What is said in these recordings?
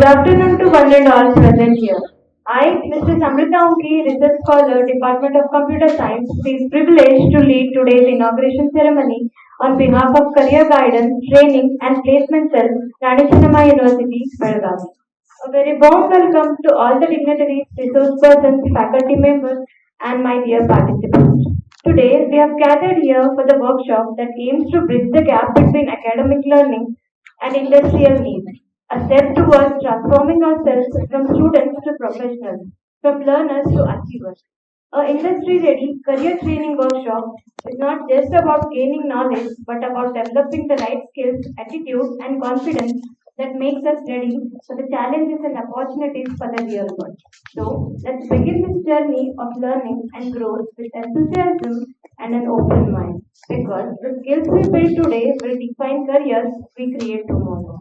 afternoon to one and all present here. I, Mr. Samrita Unki, research scholar, Department of Computer Science, is privileged to lead today's inauguration ceremony on behalf of Career Guidance, Training and Placement Cell, Rani Chennamma University, Belgaum. A very warm welcome to all the dignitaries, resource persons, faculty members, and my dear participants. Today, we have gathered here for the workshop that aims to bridge the gap between academic learning and industrial needs, a step towards transforming ourselves from students to professionals, from learners to achievers. A industry-ready career training workshop is not just about gaining knowledge, but about developing the right skills, attitude, and confidence that makes us ready for the challenges and opportunities for the real world. So, let's begin this journey of learning and growth with enthusiasm and an open mind, because the skills we build today will define careers we create tomorrow.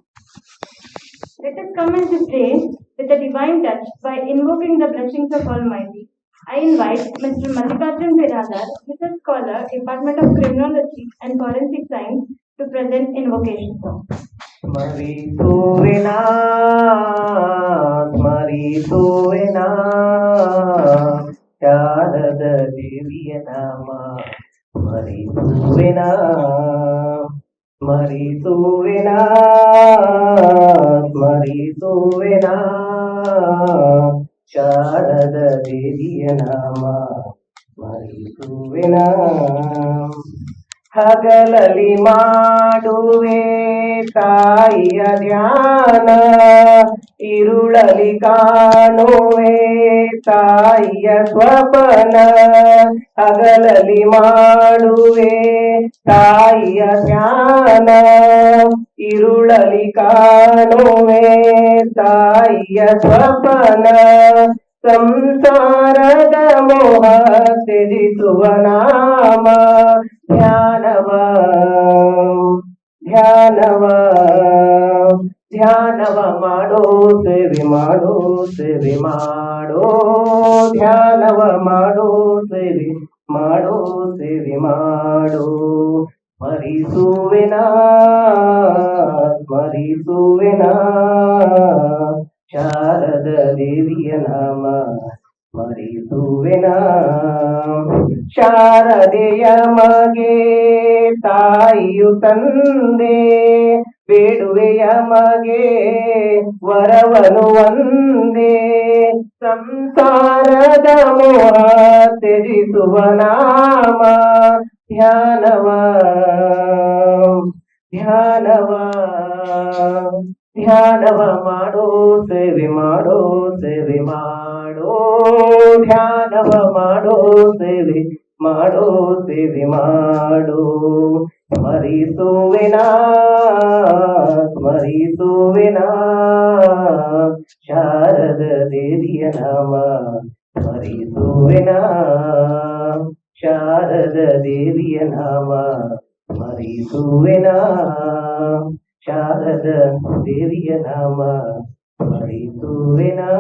Let us commence this day with a divine touch by invoking the blessings of Almighty. I invite Mr. Mallikarjun Biradar, research scholar, Department of Criminology and Forensic Science, to present invocation song. ಸ್ಮರಿಸುವೆನಾ ಸ್ಮರಿಸುವೆನಾ Sharada ದೇವಿಯ ನಾಮ ಸ್ಮರಿಸುವೆನಾ ಸ್ಮರಿಸುವೆನಾ ಸ್ಮರಿಸುವೆನಾ ಶಾರದ ದೇವಿಯ ನಾಮ ಸ್ಮರಿಸುವೆನಾ ಹಗಲಲಿ ಮಾಡುವೆ ತಾಯಿಯ ಧ್ಯಾನ ಇರುಳಲಿ ಕಾಣುವೆ ತಾಯಿಯ ಸ್ವಪನ ಹಗಲಲಿ ಮಾಡುವೆ ತಾಯಿಯ ಧ್ಯಾನ ಇರುಳಲಿ ಕಾಣುವೆ ತಾಯಿಯ ಸ್ವಪನ ಸಂಸಾರದ ಮೋಹ ತ್ಯಜಿಸುವ ನಾಮ ಧ್ಯಾನವ ಧ್ಯಾನವ ಧ್ಯಾನವ ಮಾಡೋ ಸೇವೆ ಮಾಡೋ ಸೇವೆ ಮಾಡೋ ಧ್ಯಾನವ ಮಾಡೋ ಸೇವೆ ಮಾಡೋ ಸೇವೆ ಮಾಡೋ ಸ್ಮರಿಸುವೆನಾ ಸ್ಮರಿಸುವೆನಾ ಶಾರದ ದೇವಿಯ ನಾಮ ಸ್ಮರಿಸುವೆನಾ ಶಾರದೆಯ ಮಗೆ ತಾಯಿಯು ತಂದೆ ಬೇಡುವೆಯ ಮಗೆ ವರವನು ಒಂದೇ ಸಂಸಾರದ ಮೋಹ ತ್ಯಜಿಸುವ ನಾಮ ಧ್ಯಾನವ ಧ್ಯಾನವ ಧ್ಯಾನವ ಮಾಡೋ ಸೇವೆ ಮಾಡೋ ಸೇವೆ ಮಾಡೋ ಧ್ಯಾನವ ಮಾಡೋ ಸೇವೆ ಮಾಡೋ ಸೇವೆ ಮಾಡೋ ಸ್ಮರಿಸುವೆನಾ ಸ್ಮರಿಸುವೆನಾ ಶಾರದ ದೇವಿಯ ನಾಮ ಸ್ಮರಿಸುವೆನಾ ಶಾರದ ದೇವಿಯ ನಾಮ ಸ್ಮರಿಸುವೆನಾ ಶಾರದ ದೇವಿಯ ನಾಮ ಸ್ಮರಿಸುವೆನಾ.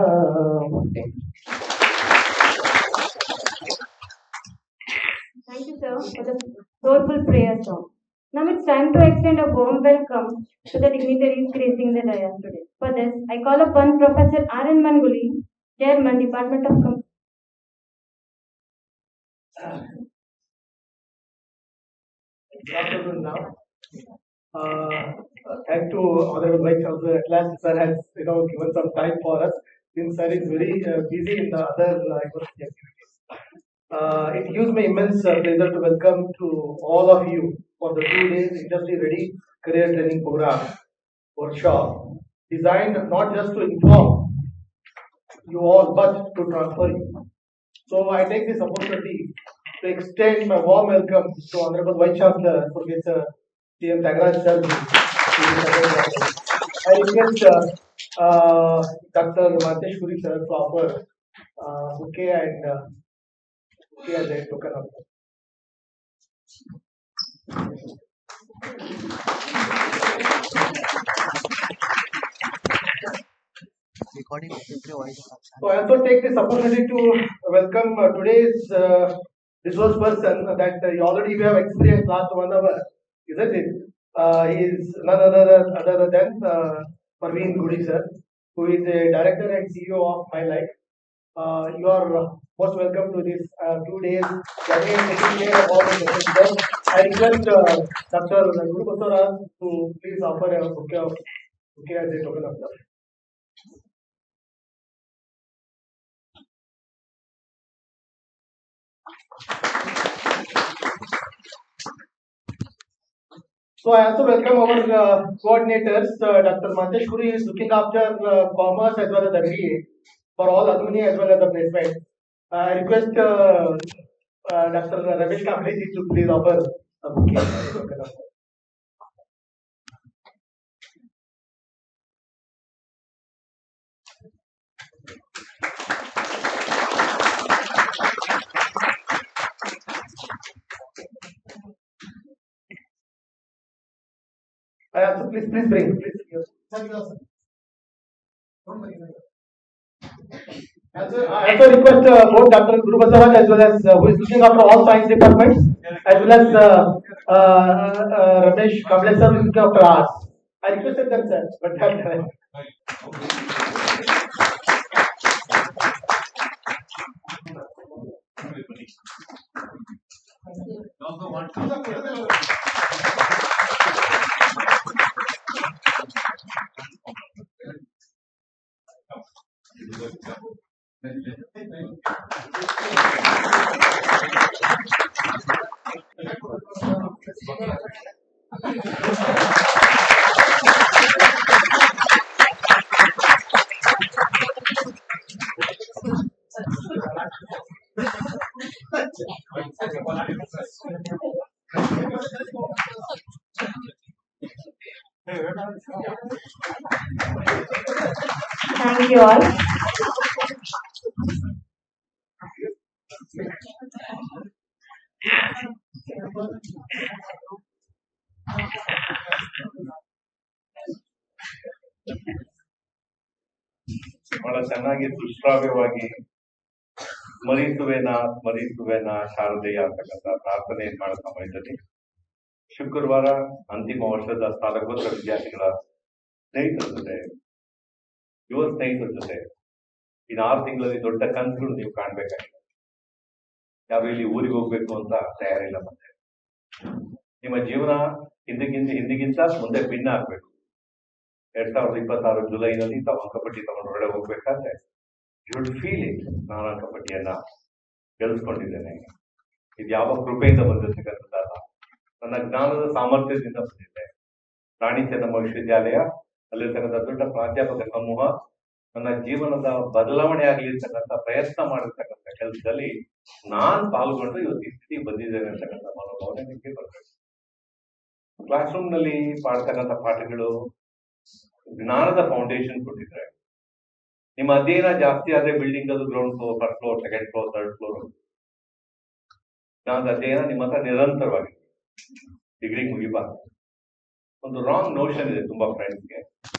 Thank you, sir, for the soulful prayer song. Now it's time to extend a warm welcome to the dignitaries gracing the dais today. For this, I call upon Professor R.N. Manguli, Chairman, Department of Good afternoon now. Thanks to Honorable Vice Chancellor, at last sir has given some time for us since sir is very busy in the other university activities. It gives me immense pleasure to welcome to all of you for the 2 days industry ready career training program workshop designed not just to inform you all but to transfer you. So I take this opportunity to extend my warm welcome to Honorable Vice Chancellor Professor C.M. Tagaraj sir. I request Dr. Mateshwari sir to offer bouquet and bouquet as a token of love. So I also take this opportunity to welcome today's resource person that you already have experienced last 1 hour, isn't it? He is none other than Parveen Gudi sir, who is a director and CEO of My Life. You are most welcome to this 2 days gathering taking care of all the messages. I request Dr. Guru Basavaraj to please offer a bouquet as a token of love. So I also welcome our coordinators, Dr. Mantesh Kuri is looking after commerce as well as MBA for all alumni as well as the placement. I request Dr. Ramesh Kamleji to please offer a bouquet. So please bring. I also request both Dr. Guru Basavaraj as well as who is looking after all science departments, as well as Ramesh Kamble sir who is looking after arts. I requested them, sir, but Thank you all. ಬಹಳ ಚೆನ್ನಾಗಿ ಸುಶ್ರಾವ್ಯವಾಗಿ ಸ್ಮರಿಸುವೆನ ಶಾರದೆಯ ಅಂತಕ್ಕಂಥ ಪ್ರಾರ್ಥನೆಯನ್ನು ಮಾಡೋ ಸಮಯದಲ್ಲಿ ಶುಕ್ರವಾರ ಅಂತಿಮ ವರ್ಷದ ಸ್ನಾತಕೋತ್ತರ ವಿದ್ಯಾರ್ಥಿಗಳ ಸ್ನೇಹಿತರ ಜೊತೆ ಯುವ ಸ್ನೇಹಿತರ ಜೊತೆ ಇನ್ನು 6 ತಿಂಗಳಲ್ಲಿ ದೊಡ್ಡ ಕನಸುಗಳು ನೀವು ಕಾಣ್ಬೇಕಾಗಿದೆ. ಯಾರು ಇಲ್ಲಿ ಊರಿಗೆ ಹೋಗ್ಬೇಕು ಅಂತ ತಯಾರಿಲ್ಲ. ಮತ್ತೆ ನಿಮ್ಮ ಜೀವನ ಹಿಂದಿಗಿಂತ ಮುಂದೆ ಭಿನ್ನ ಆಗ್ಬೇಕು. 2026 ಜುಲೈನಲ್ಲಿ ತಾವು ಅಂಕಪಟ್ಟಿ ತಗೊಂಡು ಹೊರಗಡೆ ಹೋಗ್ಬೇಕಾದ್ರೆ ಯು ಫೀಲ್ ಇಟ್. ನಾನು ಅಂಕಪಟ್ಟಿಯನ್ನ ಗೆಲ್ಸ್ಕೊಂಡಿದ್ದೇನೆ. ಇದು ಯಾವ ಕೃಪೆಯಿಂದ ಬಂದಿರ್ತಕ್ಕಂಥದ್ದಲ್ಲ, ನನ್ನ ಜ್ಞಾನದ ಸಾಮರ್ಥ್ಯದಿಂದ ಬಂದಿದೆ. ರಾಣಿ ಚೆನ್ನಮ್ಮ ವಿಶ್ವವಿದ್ಯಾಲಯ, ಅಲ್ಲಿರ್ತಕ್ಕಂಥ ದೊಡ್ಡ ಪ್ರಾಧ್ಯಾಪಕ ಸಮೂಹ ನನ್ನ ಜೀವನದ ಬದಲಾವಣೆ ಆಗಲಿರ್ತಕ್ಕಂಥ ಪ್ರಯತ್ನ ಮಾಡಿರ್ತಕ್ಕಂಥ ಕೆಲಸದಲ್ಲಿ ನಾನ್ ಪಾಲ್ಗೊಂಡು ಇವತ್ತು ಈ ಸ್ಥಿತಿ ಬಂದಿದ್ದೇನೆ ಅಂತಕ್ಕಂಥ ಮನೋಭಾವನೆ ನಿಮಗೆ ಬರಬೇಕು. ಕ್ಲಾಸ್ ರೂಮ್ ನಲ್ಲಿ ಪಾಡ್ತಕ್ಕಂಥ ಪಾಠಗಳು ಜ್ಞಾನದ ಫೌಂಡೇಶನ್ ಕೊಟ್ಟಿದ್ರೆ, ನಿಮ್ಮ ಅಧ್ಯಯನ ಜಾಸ್ತಿ ಆದ್ರೆ ಬಿಲ್ಡಿಂಗ್ ಅದು ground floor, first floor, second floor, third floor, ಜ್ಞಾನದ ಅಧ್ಯಯನ ನಿಮ್ಮ ಹತ್ರ ನಿರಂತರವಾಗಿ ಡಿಗ್ರಿ ಮುಗಿಬಾರ್ದು. ಒಂದು ರಾಂಗ್ ನೋಷನ್ ಇದೆ ತುಂಬಾ ಫ್ರೆಂಡ್ಸ್ಗೆ,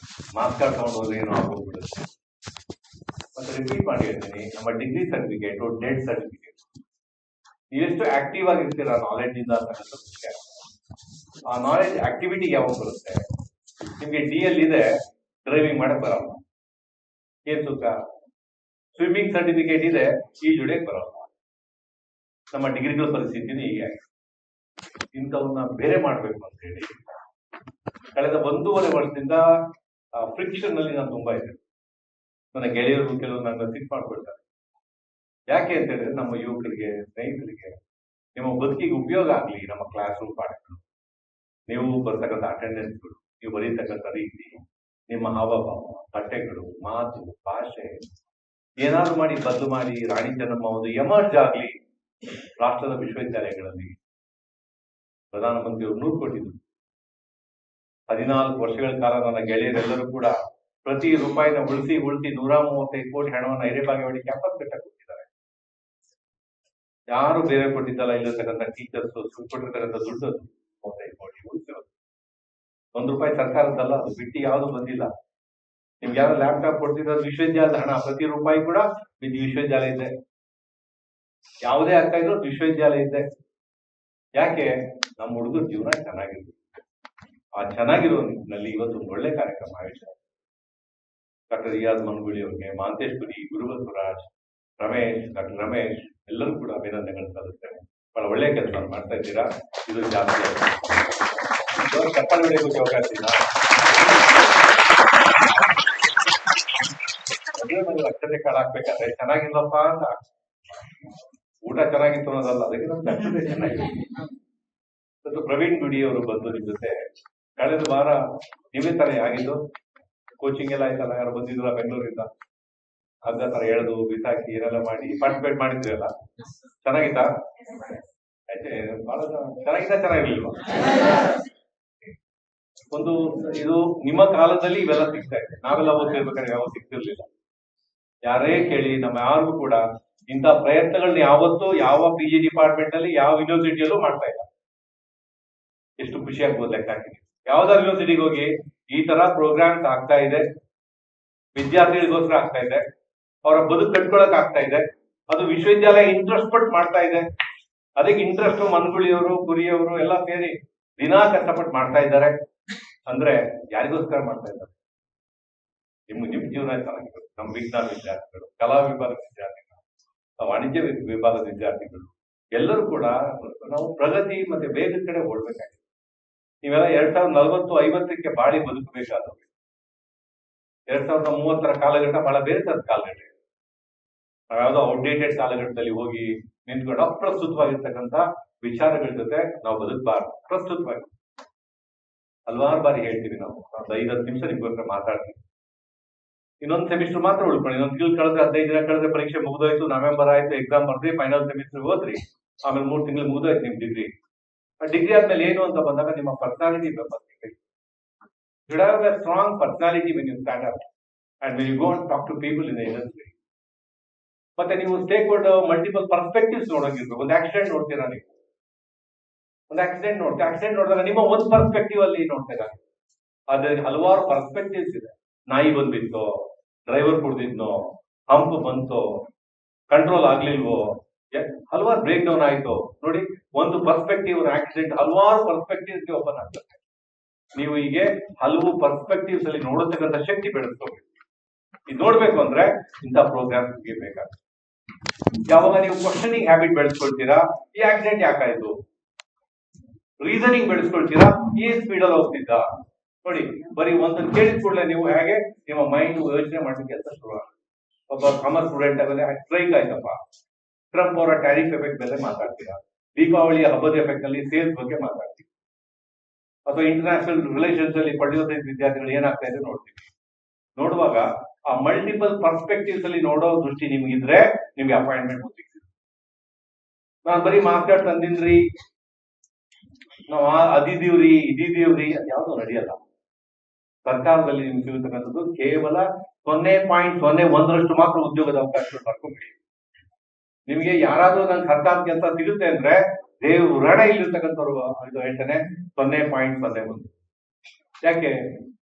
ಮಾರ್ಕ್ಸ್ ಕಾರ್ಡ್ ತಗೊಂಡು ಹೋದ್ರೆ ಏನೋ ಆಗೋಗ್ಬಿಡುತ್ತೆ. ಮತ್ತೆ ರಿಪೀಟ್ ಮಾಡಿ ಹೇಳ್ತೀನಿ, ನಮ್ಮ ಡಿಗ್ರಿ ಸರ್ಟಿಫಿಕೇಟ್ ಡೆಡ್ ಸರ್ಟಿಫಿಕೇಟ್ ನೀವೆಷ್ಟು ಆಕ್ಟಿವ್ ಆಗಿರ್ತೀರ ನಾಲೆಡ್ಜ್ ಇಂದ ಅಂತಕ್ಕಂಥ ವಿಷಯ. ಆ ನಾಲೆಡ್ಜ್ ಆಕ್ಟಿವಿಟಿ ಯಾವಾಗ ಬರುತ್ತೆ? ನಿಮ್ಗೆ DL ಇದೆ, ಡ್ರೈವಿಂಗ್ ಮಾಡಕ್ ಬರಲ್ಲ, ಏನ್ ಸುಖ. ಸ್ವಿಮ್ಮಿಂಗ್ ಸರ್ಟಿಫಿಕೇಟ್ ಇದೆ, ಈಜುಡಿಯಕ್ ಬರಲ್ಲ. ನಮ್ಮ ಡಿಗ್ರಿಗಳ ಪರಿಸ್ಥಿತಿನೇ ಹೀಗೆ. ಇಂಥವನ್ನ ಬೇರೆ ಮಾಡ್ಬೇಕು ಅಂತ ಹೇಳಿ ಕಳೆದ 1.5 ವರ್ಷದಿಂದ ಫ್ರಿಕ್ಷನ್ ನಲ್ಲಿ ನಾನು ತುಂಬಾ ಇದ್ದೇನೆ. ನನ್ನ ಗೆಳೆಯರು ಕೆಲವು ನನ್ನ ಸಿಟ್ ಮಾಡ್ಕೊಳ್ತಾರೆ. ಯಾಕೆ ಅಂತ ಹೇಳಿದ್ರೆ, ನಮ್ಮ ಯುವಕರಿಗೆ, ಸ್ನೇಹಿತರಿಗೆ ನಿಮ್ಮ ಬದುಕಿಗೆ ಉಪಯೋಗ ಆಗ್ಲಿ ನಮ್ಮ ಕ್ಲಾಸ್ ರೂಮ್ ಪಾಠಗಳು, ನೀವು ಬರ್ತಕ್ಕಂಥ ಅಟೆಂಡೆನ್ಸ್ಗಳು, ನೀವು ಬರೀತಕ್ಕಂಥ ರೀತಿ, ನಿಮ್ಮ ಹಾವಭಾವ, ಬಟ್ಟೆಗಳು, ಮಾತು, ಭಾಷೆ ಏನಾದ್ರು ಮಾಡಿ ಬದಲು ಮಾಡಿ ರಾಣಿ ಚೆನ್ನಮ್ಮ ಒಂದು ಎಮರ್ಜ್ ಆಗ್ಲಿ ರಾಷ್ಟ್ರದ ವಿಶ್ವವಿದ್ಯಾಲಯಗಳಲ್ಲಿ. ಪ್ರಧಾನಮಂತ್ರಿಯವರು 100 ಕೊಟ್ಟಿದ್ರು. 14 ವರ್ಷಗಳ ಕಾಲ ನನ್ನ ಗೆಳೆಯರೆಲ್ಲರೂ ಕೂಡ ಪ್ರತಿ ರೂಪಾಯಿನ ಉಳಿಸಿ 135 ಕೋಟಿ ಹಣವನ್ನು ಹಿರೇಬಾಗೇವಾಡಿ ಕ್ಯಾಂಪಸ್ ಕಟ್ಟಕ್ಕೆ ಕೊಟ್ಟಿದ್ದಾರೆ. ಯಾರು ಬೇರೆ ಕೊಟ್ಟಿದ್ದಲ್ಲ. ಇಲ್ಲಿರ್ತಕ್ಕಂಥ ಟೀಚರ್ಸ್ ಕೊಟ್ಟಿರ್ತಕ್ಕಂಥ ದುಡ್ಡು 35 ಕೋಟಿ ಉಳಿಸಿರೋದು. 1 ರೂಪಾಯಿ ಸರ್ಕಾರದಲ್ಲ, ಅದು ಬಿಟ್ಟು ಯಾವುದು ಬಂದಿಲ್ಲ. ನಿಮ್ಗೆ ಯಾರು ಲ್ಯಾಪ್ಟಾಪ್ ಕೊಡ್ತಿರೋದು ವಿಶ್ವವಿದ್ಯಾಲಯದ ಹಣ. ಪ್ರತಿ ರೂಪಾಯಿ ಕೂಡ ಇದು ವಿಶ್ವವಿದ್ಯಾಲಯ ಇದೆ. ಯಾವುದೇ ಆಗ್ತಾ ಇದ್ರು ವಿಶ್ವವಿದ್ಯಾಲಯ ಇದೆ. ಯಾಕೆ? ನಮ್ಮ ಹುಡುಗರ ಜೀವನ ಚೆನ್ನಾಗಿರ್ಬೇಕು. ಆ ಚೆನ್ನಾಗಿರೋ ನಿಟ್ಟಿನಲ್ಲಿ ಇವತ್ತು ಒಂದು ಒಳ್ಳೆ ಕಾರ್ಯಕ್ರಮ ಆಯೋಜನೆ. ಡಾಕ್ಟರ್ ರಿಯಾಜ್ ಮಂಗುಳಿ ಅವ್ರಿಗೆ, ಮಾಂತೇಶ್ವರಿ, ಗುರುಬಸವರಾಜ್, ರಮೇಶ್, ಡಾಕ್ಟರ್ ರಮೇಶ್ ಎಲ್ಲರೂ ಕೂಡ ಅಭಿನಂದನೆಗಳು ಸಲ್ಲಿಸ್ತೇನೆ. ಬಹಳ ಒಳ್ಳೆಯ ಕೆಲಸ ಮಾಡ್ತಾ ಇದ್ದೀರಾ. ಇದು ಜಾಸ್ತಿ ಚಪ್ಪಲ್ ಹೊಡೆಯೋಕೆ ಅವಕಾಶ ಇಲ್ಲ. ಅಕ್ಷತೆ ಕಾಳು ಹಾಕ್ಬೇಕಾದ್ರೆ ಚೆನ್ನಾಗಿಲ್ಲಪ್ಪ ಅಂತ ಊಟ ಚೆನ್ನಾಗಿತ್ತು ಅನ್ನೋದಲ್ಲ, ಅದಕ್ಕೆ ನಮ್ಗೆ ಅಕ್ಷತೆ ಚೆನ್ನಾಗಿದೆ. ಮತ್ತು ಪ್ರವೀಣ್ ಗುಡಿ ಅವರು ಬಂದು ನಿಮ್ ಜೊತೆ ಕಳೆದ ವಾರ ನೀವೇ ತರ ಆಗಿದ್ದು ಕೋಚಿಂಗ್ ಎಲ್ಲ ಆಯ್ತಲ್ಲ, ಯಾರು ಬಂದಿದ್ರಲ್ಲ ಬೆಂಗಳೂರಿಂದ, ಅದ ತರ ಎಳೆದು ಬಿಸಾಕಿ ಏನೆಲ್ಲ ಮಾಡಿ ಪಾರ್ಟಿಸಿಪೇಟ್ ಮಾಡಿದ್ರಿ ಅಲ್ಲ, ಚೆನ್ನಾಗಿತ್ತಾ? ಆಯ್ತು, ಬಹಳ ಚೆನ್ನಾಗಿರ್ಲಿಲ್ವಾ? ಒಂದು ಇದು ನಿಮ್ಮ ಕಾಲದಲ್ಲಿ ಇವೆಲ್ಲ ಸಿಗ್ತಾ ಇದೆ, ನಾವೆಲ್ಲ ಓದ್ತಿರ್ಬೇಕಾದ್ರೆ ಯಾವ ಸಿಗ್ತಿರ್ಲಿಲ್ಲ. ಯಾರೇ ಕೇಳಿ ನಮ್ಮ ಯಾರಿಗೂ ಕೂಡ ಇಂಥ ಪ್ರಯತ್ನಗಳನ್ನ ಯಾವತ್ತೂ ಯಾವ PG ಡಿಪಾರ್ಟ್ಮೆಂಟ್ ಅಲ್ಲಿ ಯಾವ ಯೂನಿವರ್ಸಿಟಿಯಲ್ಲೂ ಮಾಡ್ತಾ ಇಲ್ಲ. ಎಷ್ಟು ಖುಷಿ ಆಗ್ಬೋದು ಲೆಕ್ಕ ಹಾಕಿ. ಯಾವ್ದಾದ್ರು ಯೂನಿವರ್ಸಿಟಿಗೆ ಹೋಗಿ ಈ ತರ ಪ್ರೋಗ್ರಾಮ್ಸ್ ಆಗ್ತಾ ಇದೆ, ವಿದ್ಯಾರ್ಥಿಗಳಿಗೋಸ್ಕರ ಆಗ್ತಾ ಇದೆ, ಅವರ ಬದುಕು ಕಟ್ಕೊಳಕ್ ಆಗ್ತಾ ಇದೆ, ಅದು ವಿಶ್ವವಿದ್ಯಾಲಯ ಇಂಟ್ರೆಸ್ಟ್ ಪಟ್ಟು ಮಾಡ್ತಾ ಇದೆ. ಅದಕ್ಕೆ ಇಂಟ್ರೆಸ್ಟ್ ಮನ್ಗುಳಿಯವರು, ಕುರಿಯವರು ಎಲ್ಲ ಸೇರಿ ದಿನಾ ಕಷ್ಟಪಟ್ಟು ಮಾಡ್ತಾ ಇದ್ದಾರೆ ಅಂದ್ರೆ ಯಾರಿಗೋಸ್ಕರ ಮಾಡ್ತಾ ಇದ್ದಾರೆ? ನಿಮ್ ಜೀವನ ಚೆನ್ನಾಗಿರುತ್ತೆ. ನಮ್ಮ ವಿಜ್ಞಾನ ವಿದ್ಯಾರ್ಥಿಗಳು, ಕಲಾ ವಿಭಾಗದ ವಿದ್ಯಾರ್ಥಿಗಳು, ವಾಣಿಜ್ಯ ವಿಭಾಗದ ವಿದ್ಯಾರ್ಥಿಗಳು ಎಲ್ಲರೂ ಕೂಡ ನಾವು ಪ್ರಗತಿ ಮತ್ತೆ ವೇಗದ ಕಡೆ ಓಡ್ಬೇಕಾಗಿದೆ. ನೀವೆಲ್ಲ 2040-50ಕ್ಕೆ ಬಾಳಿ ಬದುಕಬೇಕಾದವು. 2030 ಕಾಲಘಟ್ಟ ಬಹಳ ಬೇರೆ ತರದ ಕಾಲಘಟ್ಟ. ನಾವ್ಯಾವುದೋ ಔಟ್ಡೇಟೆಡ್ ಕಾಲಘಟ್ಟದಲ್ಲಿ ಹೋಗಿ ನಿಂತ್ಕೊಂಡು ಅಪ್ರಸ್ತುತವಾಗಿರ್ತಕ್ಕಂಥ ವಿಚಾರಗಳ ಜೊತೆ ನಾವು ಬದುಕಬಾರ್ದು. ಪ್ರಸ್ತುತವಾಗಿ ಹಲವಾರು ಬಾರಿ ಹೇಳ್ತೀವಿ ನಾವು. 5-10 ನಿಮಿಷ ನಿಮ್ಗೋಸ್ಕರ ಮಾತಾಡ್ತೀವಿ. ಇನ್ನೊಂದು ಸೆಮಿಸ್ಟರ್ ಮಾತ್ರ ಉಳ್ಕೊಂಡು, ಇನ್ನೊಂದು ತಿಂಗಳು ಕಳೆದ್ರೆ 15 ದಿನ ಕಳೆದ್ರೆ ಪರೀಕ್ಷೆ ಮುಗಿದೋಯ್ತು, ನವೆಂಬರ್ ಆಯ್ತು, ಎಕ್ಸಾಮ್ ಬರ್ದ್ರಿ, ಫೈನಲ್ ಸೆಮಿಸ್ಟರ್ ಹೋದ್ರಿ, ಆಮೇಲೆ 3 ತಿಂಗಳು ಮುಗಿದೋಯ್ತು ನಿಮ್ ಡಿಗ್ರಿ. ಆ ಡಿಗ್ರಿ ಆದ್ಮೇಲೆ ಏನು ಅಂತ ಬಂದಾಗ ನಿಮ್ಮ ಪರ್ಸನಾಲಿಟಿ ಬೇಕು. You should have a strong personality when you stand up and when you go and talk to people in the industry. ಮತ್ತೆ ನೀವು ಸ್ಟೇಕ್ ಹೋಲ್ಡರ್ ಮಲ್ಟಿಪಲ್ ಪರ್ಸ್ಪೆಕ್ಟಿವ್ಸ್ ನೋಡೋಂಗಿರ್ಬೇಕು. ಒಂದು ಆಕ್ಸಿಡೆಂಟ್ ನೋಡ್ತೀರಾ ನೀವು, ಒಂದು ಆಕ್ಸಿಡೆಂಟ್ ನೋಡಿದಾಗ ನಿಮ್ಮ ಒಂದು ಪರ್ಸ್ಪೆಕ್ಟಿವ್ ಅಲ್ಲಿ ನೋಡ್ತೀರಾ, ಅದ್ರಲ್ಲಿ ಹಲವಾರು ಪರ್ಸ್ಪೆಕ್ಟಿವ್ಸ್ ಇದೆ. ನಾಯಿ ಬಂದ್ಬಿತ್ತು, ಡ್ರೈವರ್ ಕುಡ್ದಿದ್ನೋ, ಹಂಪ್ ಬಂತು, ಕಂಟ್ರೋಲ್ ಆಗ್ಲಿಲ್ವೋ, ಹಲವಾರು ಬ್ರೇಕ್ ಡೌನ್ ಆಯ್ತು. ನೋಡಿ, ಒಂದು ಪರ್ಸ್ಪೆಕ್ಟಿವ್ ಆಕ್ಸಿಡೆಂಟ್ ಹಲವಾರು ಪರ್ಸ್ಪೆಕ್ಟಿವ್ಸ್ ಓಪನ್ ಆಗ್ತದೆ. ನೀವು ಹೀಗೆ ಹಲವು ಪರ್ಸ್ಪೆಕ್ಟಿವ್ಸ್ ಅಲ್ಲಿ ನೋಡತಕ್ಕಂಥ ಶಕ್ತಿ ಬೆಳೆಸ್ಕೋಬೇಕು. ಇದು ನೋಡ್ಬೇಕು ಅಂದ್ರೆ ಇಂಥ ಪ್ರೋಗ್ರಾಮ್ ಬೇಕಾಗ್ತದೆ. ಯಾವಾಗ ನೀವು ಕ್ವಶನಿಂಗ್ ಹ್ಯಾಬಿಟ್ ಬೆಳೆಸ್ಕೊಳ್ತೀರಾ, ಈ ಆಕ್ಸಿಡೆಂಟ್ ಯಾಕಾಯ್ತು, ರೀಸನಿಂಗ್ ಬೆಳೆಸ್ಕೊಳ್ತೀರಾ, ಈ ಸ್ಪೀಡ್ ಅಲ್ಲಿ ಹೋಗ್ತಿದ್ದ. ನೋಡಿ, ಬರೀ ಒಂದು ಕೇಳಿದ ಕೂಡಲೇ ನೀವು ಹೇಗೆ ನಿಮ್ಮ ಮೈಂಡ್ ಯೋಚನೆ ಮಾಡ್ಲಿಕ್ಕೆ ಕೆಲಸ ಶುರು. ಒಬ್ಬ ಕಾಮರ್ಸ್ ಸ್ಟೂಡೆಂಟ್ ಆಗಲೇ ಸ್ಟ್ರೈಕ್ ಆಯ್ತಪ್ಪ, ಟ್ರಂಪ್ ಅವರ ಟ್ಯಾರಿಫ್ ಎಫೆಕ್ಟ್ ಮೇಲೆ ಮಾತಾಡ್ತೀರಾ, ದೀಪಾವಳಿಯ ಹಬ್ಬದ ಎಫೆಕ್ಟ್ ನಲ್ಲಿ ಸೇಲ್ಸ್ ಬಗ್ಗೆ ಮಾತಾಡ್ತೀವಿ, ಅಥವಾ ಇಂಟರ್ನ್ಯಾಷನಲ್ ರಿಲೇಷನ್ಸ್ ಅಲ್ಲಿ ಪಡೆಯುವ ವಿದ್ಯಾರ್ಥಿಗಳು ಏನಾಗ್ತಾ ಇದೆ ನೋಡ್ತೀವಿ. ನೋಡುವಾಗ ಆ ಮಲ್ಟಿಪಲ್ ಪರ್ಸ್ಪೆಕ್ಟಿವ್ಸ್ ಅಲ್ಲಿ ನೋಡೋ ದೃಷ್ಟಿ ನಿಮ್ಗಿದ್ರೆ ನಿಮ್ಗೆ ಅಪಾಯಿಂಟ್ಮೆಂಟ್ ಸಿಗ್ತದೆ. ನಾನ್ ಬರೀ ಮಾರ್ಕ್ಸ್ ತಂದಿನ್ರಿ, ನಾವು ಅದಿದೀವ್ರಿ ಇದಿದೀವ್ರಿ ಯಾವ್ದು ನಡೆಯಲ್ಲ. ಸರ್ಕಾರದಲ್ಲಿ ನಿಮ್ಗೆ ಸಿಗತಕ್ಕಂಥದ್ದು ಕೇವಲ 0.01% ಮಾತ್ರ ಉದ್ಯೋಗದ ಅವಕಾಶಗಳು ಬರ್ಕೊಂಡ್ಬಿಡಿ. ನಿಮ್ಗೆ ಯಾರಾದ್ರೂ ನನ್ ಸರ್ಕಾರದ ಕೆಲಸ ಸಿಗುತ್ತೆ ಅಂದ್ರೆ ದೇವ್ರಣ ಇಲ್ಲಿರ್ತಕ್ಕಂಥವ್ರು ಇದು ಹೇಳ್ತಾನೆ 0.01. ಯಾಕೆ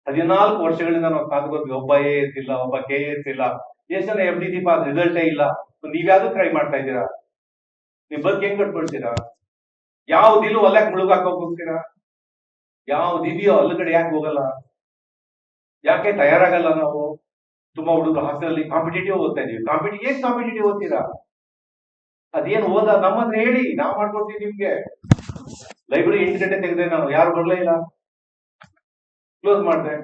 14 ವರ್ಷಗಳಿಂದ ನಾವು ಕಾದ್ಕೋದ್ವಿ, ಒಬ್ಬ AS ಇಲ್ಲ, ಒಬ್ಬ KS ಇಲ್ಲ, ಎಷ್ಟು ಜನ FDC ಪಾಸ್ ರಿಸಲ್ಟೇ ಇಲ್ಲ. ನೀವ್ಯಾವ್ದು ಟ್ರೈ ಮಾಡ್ತಾ ಇದ್ದೀರಾ? ನೀವ್ ಬದುಕು ಹೆಂಗ್ ಕಟ್ಕೊಳ್ತೀರಾ? ಯಾವ್ದಿಲ್ಲೂ ಹೊಲಕ್ ಮುಳುಗಾಕ ಹೋಗ್ತೀರಾ? ಯಾವ್ದಿದೆಯೋ ಅಲ್ಲ ಕಡೆ ಯಾಕೆ ಹೋಗಲ್ಲ? ಯಾಕೆ ತಯಾರಾಗಲ್ಲ ನಾವು? ತುಂಬಾ ಹುಡುಗರು ಹಾಸ್ಟೆಲ್ ಕಾಂಪಿಟೇಟಿವ್ ಓದ್ತಾ ಇದೀವಿ. ಕಾಂಪಿಟೇಟಿವ್ ಓದ್ತೀರಾ? ಅದೇನು ಓದ ನಮ್ಮ ಹತ್ರ ಹೇಳಿ, ನಾವು ಮಾಡ್ಕೊಡ್ತೀವಿ ನಿಮ್ಗೆ. ಲೈಬ್ರರಿ 8 ಗಂಟೆ ತೆಗೆದ್ರೆ ನಾನು ಯಾರು ಬರ್ಲೇ ಇಲ್ಲ, ಕ್ಲೋಸ್ ಮಾಡಿದೆ.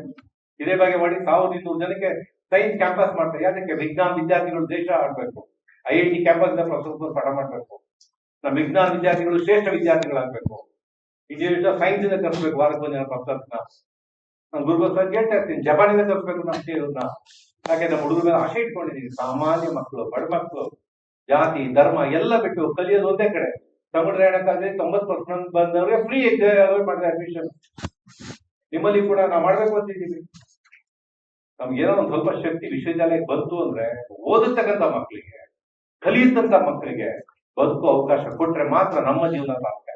ಇದೇ ಬಗ್ಗೆ ಮಾಡಿ 1200 ಜನಕ್ಕೆ ಸೈನ್ಸ್ ಕ್ಯಾಂಪಸ್ ಮಾಡ್ತಾರೆ. ಯಾಕೆ? ವಿಜ್ಞಾನ ವಿದ್ಯಾರ್ಥಿಗಳು ದೇಶ ಆಡ್ಬೇಕು, IIT ಕ್ಯಾಂಪಸ್ ಪ್ರೊಫೆಸರ್ ಪಾಠ ಮಾಡ್ಬೇಕು, ನಮ್ಮ ವಿಜ್ಞಾನ ವಿದ್ಯಾರ್ಥಿಗಳು ಶ್ರೇಷ್ಠ ವಿದ್ಯಾರ್ಥಿಗಳಾಗ್ಬೇಕು, ಇಂಜಿನಿಯರ್ ಸೈನ್ಸ್ ಇಂದ ಕಲಿಸ್ಬೇಕು. ವಾರಕ್ಕೊಂದು ಜನ ಪ್ರೊಫೆಸರ್ನ ನಾನು ಗುರುಗೋಸ್ಕರ ಕೇಳ್ತಾ ಇರ್ತೀನಿ, ಜಪಾನಿಂದ ಕಲಿಸ್ಬೇಕು ನಮ್ಮ ಸೇರನ್ನ. ಯಾಕೆ? ನಮ್ಮ ಹುಡುಗರ ಮೇಲೆ ಆಶೆ ಇಟ್ಕೊಂಡಿದ್ದೀನಿ. ಸಾಮಾನ್ಯ ಮಕ್ಕಳು, ಬಡ ಮಕ್ಕಳು, ಜಾತಿ ಧರ್ಮ ಎಲ್ಲ ಬಿಟ್ಟು ಕಲಿಯೋದು ಒಂದೇ ಕಡೆ. ತಮಿಳು ಏನಕ್ಕಾದ್ರೆ 90% ಬಂದವ್ರಿಗೆ ಫ್ರೀ ಮಾಡಿದ್ರೆ ಅಡ್ಮಿಷನ್. ನಿಮ್ಮಲ್ಲಿ ಕೂಡ ನಾವು ಮಾಡ್ಬೇಕು ಅಂತಿದ್ದೀವಿ. ನಮ್ಗೇನೋ ಒಂದು ಸ್ವಲ್ಪ ಶಕ್ತಿ ವಿಶ್ವವಿದ್ಯಾಲಯಕ್ಕೆ ಬಂತು ಅಂದ್ರೆ ಓದತಕ್ಕಂಥ ಮಕ್ಕಳಿಗೆ, ಕಲಿಯತಕ್ಕಂಥ ಮಕ್ಕಳಿಗೆ ಬದುಕು ಅವಕಾಶ ಕೊಟ್ರೆ ಮಾತ್ರ ನಮ್ಮ ಜೀವನ ಸಾಧ್ಯ.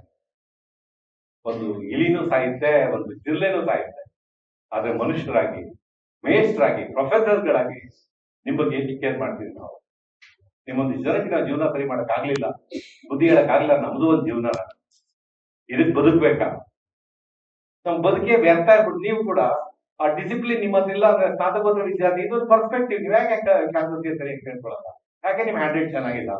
ಒಂದು ಇಲಿನೂ ಸಾಯುತ್ತೆ, ಒಂದು ಜಿರ್ಲೆನೂ ಸಾಯುತ್ತೆ. ಆದ್ರೆ ಮನುಷ್ಯರಾಗಿ, ಮೇಷ್ಟ್ರಾಗಿ, ಪ್ರೊಫೆಸರ್ಗಳಾಗಿ ನಿಮ್ ಬಗ್ಗೆ ಎಷ್ಟು ಕೇರ್ ಮಾಡ್ತೀವಿ ನಾವು? ನಿಮ್ಮೊಂದು ಜನಕ್ಕೆ ನಾವು ಜೀವನ ಸರಿ ಮಾಡಕ್ ಆಗ್ಲಿಲ್ಲ, ಬುದ್ಧಿ ಹೇಳಕ್ ಆಗ್ಲಿಲ್ಲ, ನಮ್ದು ಒಂದು ಜೀವನ, ಇದಕ್ ಬದುಕ್ಬೇಕಾ? ನಮ್ ಬದುಕೇ ವ್ಯರ್ಥ ಆಗ್ಬಿಟ್ಟು ನೀವು ಕೂಡ ಆ ಡಿಸಿಪ್ಲಿನ್ ನಿಮ್ಮ ಹತ್ರ ಇಲ್ಲ ಅಂದ್ರೆ ಸ್ನಾತಕೋತ್ತರ ವಿದ್ಯಾರ್ಥಿ ಇದೊಂದು ಪರ್ಸ್ಪೆಕ್ಟಿವ್. ನೀವು ಯಾಕೆ ಕ್ಯಾನ್ಸರ್ ಸರಿ ಕೇಳ್ಕೊಳ್ಳಲ್ಲ? ಯಾಕೆ ನಿಮ್ ಹ್ಯಾಂಡ್ ರೈಟ್ ಚೆನ್ನಾಗಿಲ್ಲ,